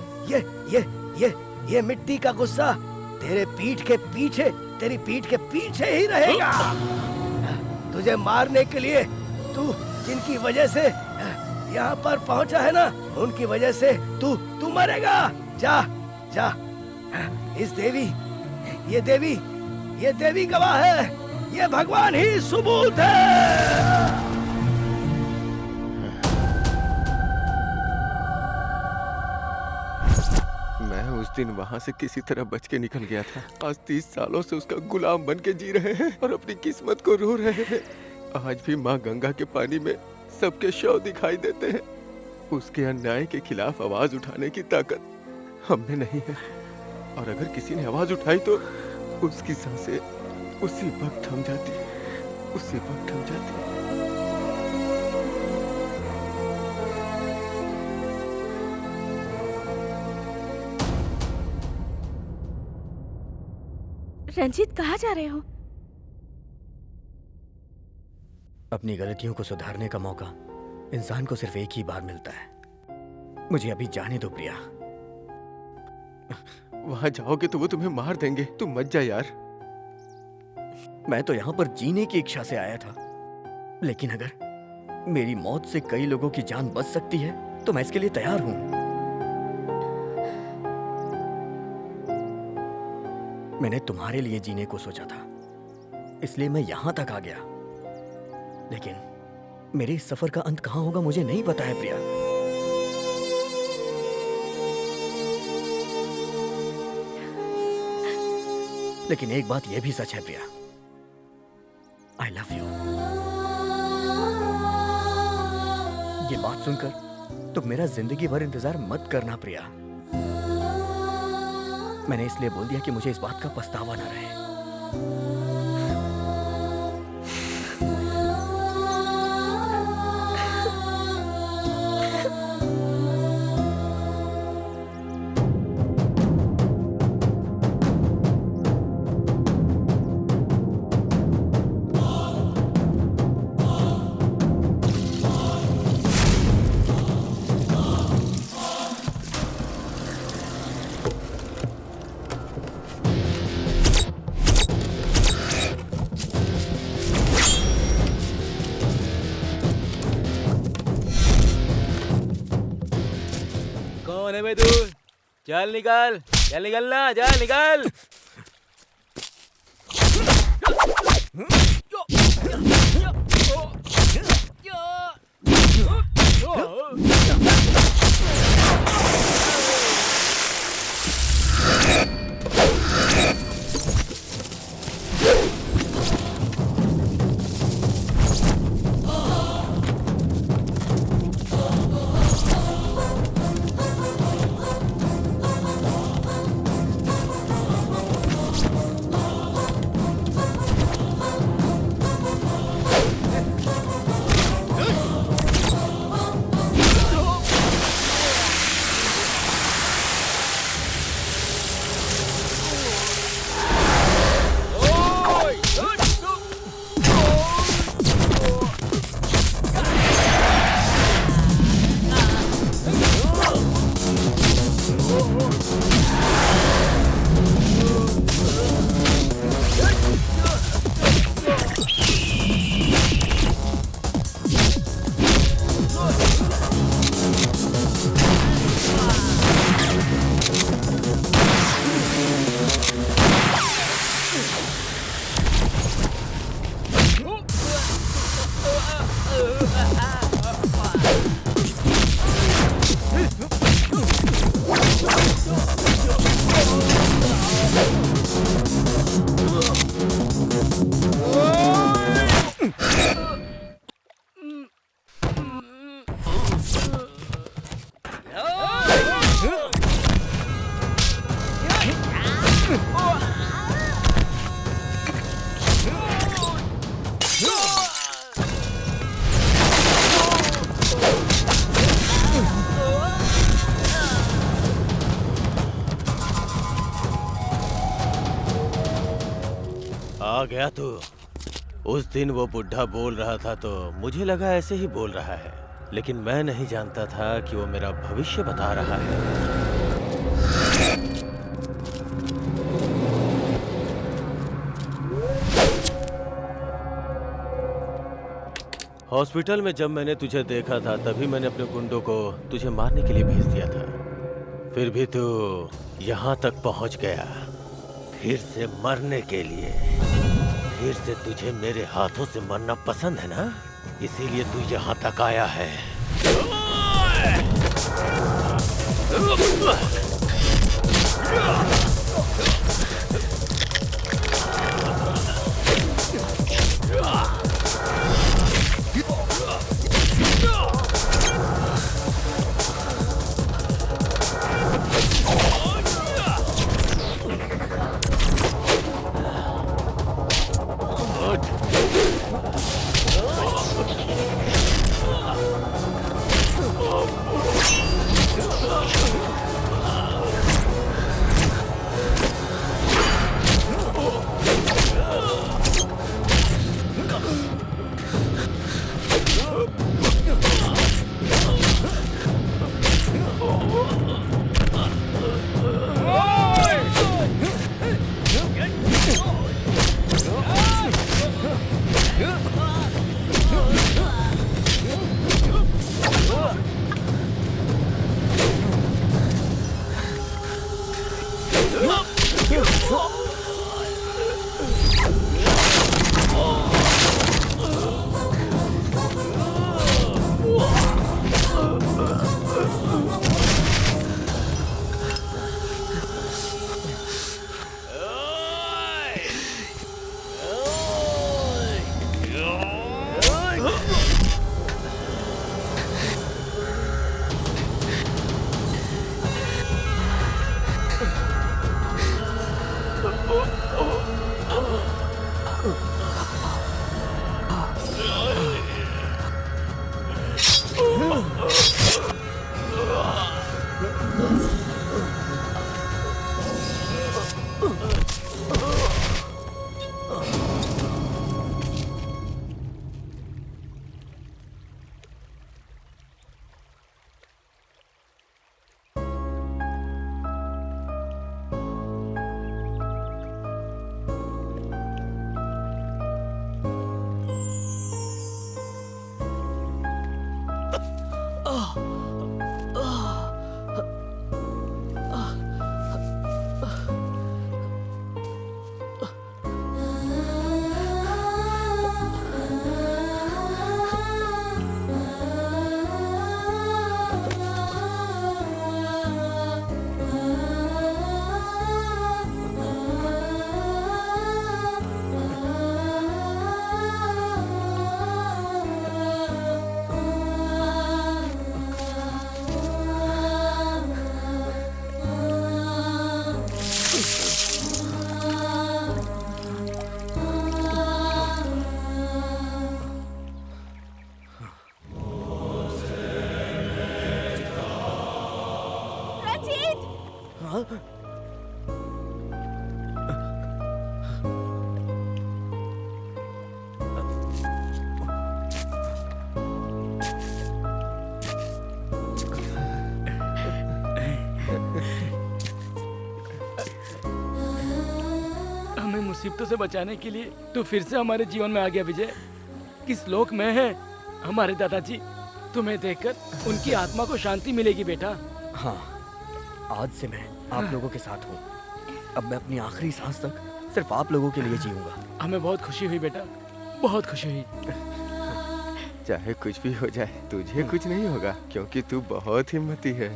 ये मिट्टी का गुस्सा तेरे पीठ के पीछे, तेरी पीठ के पीछे ही रहेगा। तुझे मारने के लिए तू जिनकी वजह से यहाँ पर पहुँचा है ना, उनकी वजह से तू मरेगा। जा जा, ये देवी गवाह है, ये भगवान ही सबूत है। मैं उस दिन वहाँ से किसी तरह बच के निकल गया था। आज 30 सालों से उसका गुलाम बन के जी रहे हैं और अपनी किस्मत को रो रहे हैं। आज भी माँ गंगा के पानी में सबके शव दिखाई देते हैं। उसके अन्याय के खिलाफ आवाज उठाने की ताकत हमें नहीं है, और अगर किसी ने आवाज उठाई तो उसकी सांसें उसी वक्त थम जाती, उसी वक्त थम जाती। रंजीत, कहाँ जा रहे हो? अपनी गलतियों को सुधारने का मौका इंसान को सिर्फ एक ही बार मिलता है। मुझे अभी जाने दो प्रिया। वहां जाओगे तो वो तुम्हें मार देंगे। तुम मत जा यार। मैं तो यहाँ पर जीने की इच्छा से आया था, लेकिन अगर मेरी मौत से कई लोगों की जान बच सकती है तो मैं इसके लिए तैयार हूँ। मैंने तुम्हारे लिए जीने को सोचा था, इसलिए मैं यहाँ तक आ गया, लेकिन मेरे इस सफर का अंत कहाँ होगा मुझे नहीं पता है प्रिया। लेकिन एक बात यह भी सच है प्रिया, आई लव यू। ये बात सुनकर तुम मेरा जिंदगी भर इंतजार मत करना प्रिया। मैंने इसलिए बोल दिया कि मुझे इस बात का पछतावा ना रहे। कौन है बे तू? चल निकल, चल निकलना, चल निकल। आ गया तू। उस दिन वो बुढ़ा बोल रहा था तो मुझे लगा ऐसे ही बोल रहा है, लेकिन मैं नहीं जानता था कि वो मेरा भविष्य बता रहा है। हॉस्पिटल में जब मैंने तुझे देखा था तभी मैंने अपने गुंडों को तुझे मारने के लिए भेज दिया था। फिर भी तू यहाँ तक पहुँच गया, फिर से मरने के लिए। फिर से तुझे मेरे हाथों से मरना पसंद है ना, इसीलिए तू यहाँ तक आया है। हाँ? हमें मुसीबतों से बचाने के लिए तू फिर से हमारे जीवन में आ गया विजय। किस लोक में है हमारे दादाजी? तुम्हें देखकर उनकी आत्मा को शांति मिलेगी बेटा। हाँ, आज से मैं आप लोगों के साथ हूँ। अब मैं अपनी आखिरी सांस तक सिर्फ आप लोगों के लिए जीऊंगा। हमें बहुत खुशी हुई बेटा, बहुत खुशी हुई। चाहे कुछ भी हो जाए तुझे कुछ नहीं होगा क्योंकि तू बहुत हिम्मती है।